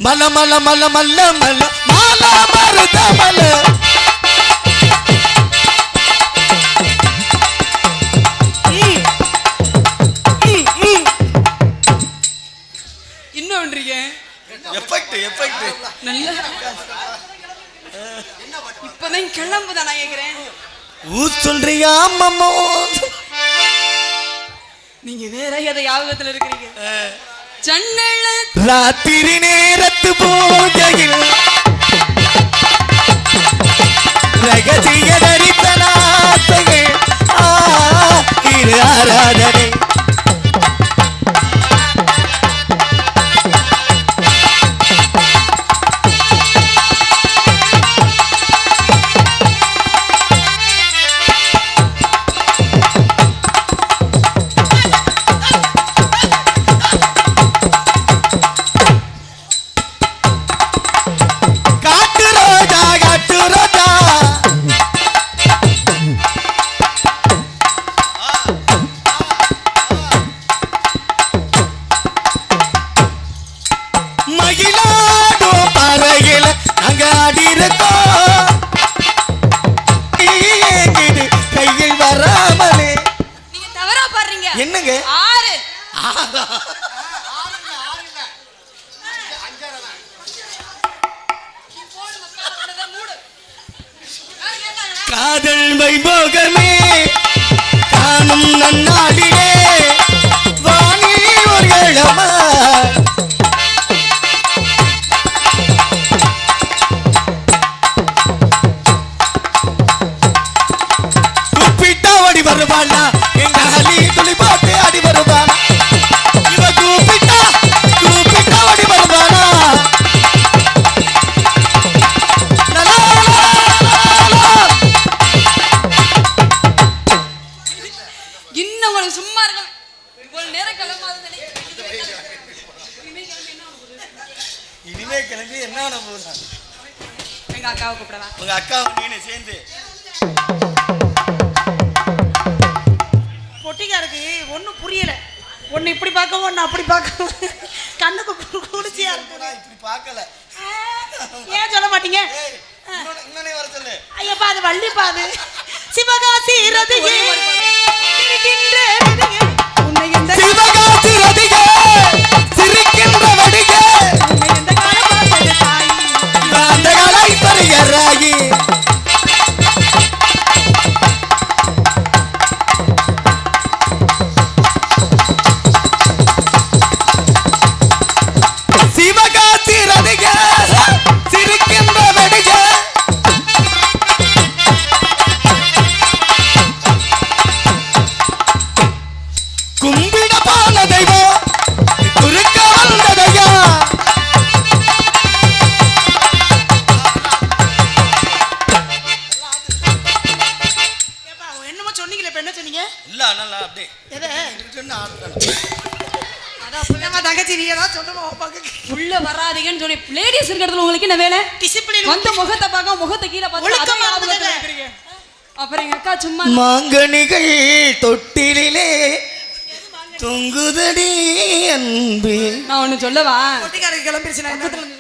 மல மல மல மல்ல மல்ல மால மருத மல இன்னொன்றீங்க எஃபெக்ட் எஃபெக்ட் நல்ல இப்பதான் கிளம்புதான் நான் கேக்குறேன். சொல்றியா மம்மோ நீங்க வேற எதை யாபகத்துல இருக்கிறீங்க? ஜன்னல ராத்திரி நேரத்து பூஜையில் ரகசிய தரிசனாசைகள் இரு ஆராதனை கையில் வராமலே நீங்க தவறா பாடுறீங்க. என்னங்க 6 காதல் வைபோகமே காணும் நன்னாடிலே வானில் ஒரு இளமா கூப்பிட்டா ஓடி வருவாளா எங்க அலி துளி பார்த்து அடி வருவானா இவ கூப்பிட்டா ஓடி வருவானா இன்னும் உங்களுக்கு சும்மா இருக்க இவ்வளவு நேரம் கிளம்பாது நினைக்கிறேன். இனிமே கிளம்பி என்ன பண்ண போறா எங்க அக்காவை கூப்பிடவா? உங்க அக்காவும் நீனு சேர்ந்து பொட்டிக்காருக்கு ஒன்றும் புரியல. ஒன்று இப்படி பார்க்கவும் ஒன்று அப்படி பார்க்கவும் கண்ணுக்கு குளிர்ச்சியா இருக்கு. இப்படி பார்க்கல. ஏன் சொல்ல மாட்டீங்க? இன்னொன்னே வர சொல்லு. ஐயப்பா அது வள்ளிப்பா அது சிவகாசி ரதியே சிரிக்கின்ற ரதியே உன்னை எந்த சிவகாசி ரதியே சிரிக்கின்ற வடியே உன்னை எந்த காலம் பார்த்தது தாய் அந்த காலை பரியராகி சிவகாசி ரதியே சிரிக்கின்ற வடியே கும்பிட போன தெய்வம் குறுக்க வந்ததையா ஏப்பா என்னமோ சொன்னீங்களே இப்ப என்ன சொன்னீங்க? இல்ல நல்லா அப்படியே எதை அதான் நம்ம தங்கச்சி நீங்க தான் சொல்லணும் பக்கம் உள்ள வராதீங்கன்னு சொல்லி லேடிஸ் இருக்கிற இடத்துல உங்களுக்கு என்ன வேலை? டிசிப்ளின் வந்து முகத்தை பார்க்க முகத்தை கீழே ஒழுக்கமா பார்த்து இருந்துக்கங்க. இருக்கிறீங்க. அப்புறம் எங்க அக்கா சும்மா மாங்கனிகள் தொட்டிலே தொங்குதடி அன்பே நான் ஒண்ணு சொல்லவா? பொட்டிக்காரருக்கு கிளம்பிருச்சு நான் என்ன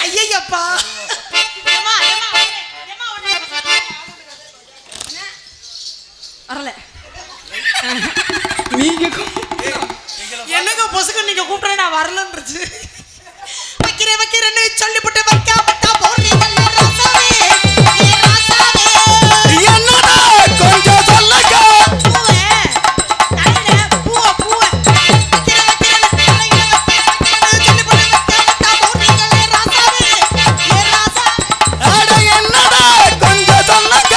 ஐயப்பா வரல நீங்க என்னங்க பொசுக்கு நீங்க கூப்பிட்டே நான் வரலன்றுச்சு வைக்கிறேன்னு சொல்லிவிட்டு வைக்காமட்டா போறீங்கல்ல ராசாவே ஏ ராசாவே என்னடா கொஞ்சம் சொல்லுங்க பூவை வைக்கிறேன்னு சொல்லிவிட்டு வைக்காமட்டா போறீங்கல்ல ராசாவே ஏ ராசா அட என்னடா கொஞ்சம் சொல்லுங்க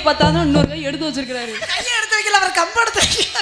பார்த்தாதான் இன்னொரு கை எடுத்து வச்சிருக்கிறாரு. கையை எடுத்து வைக்கல, அவர் கம்பு எடுத்து வைக்கல.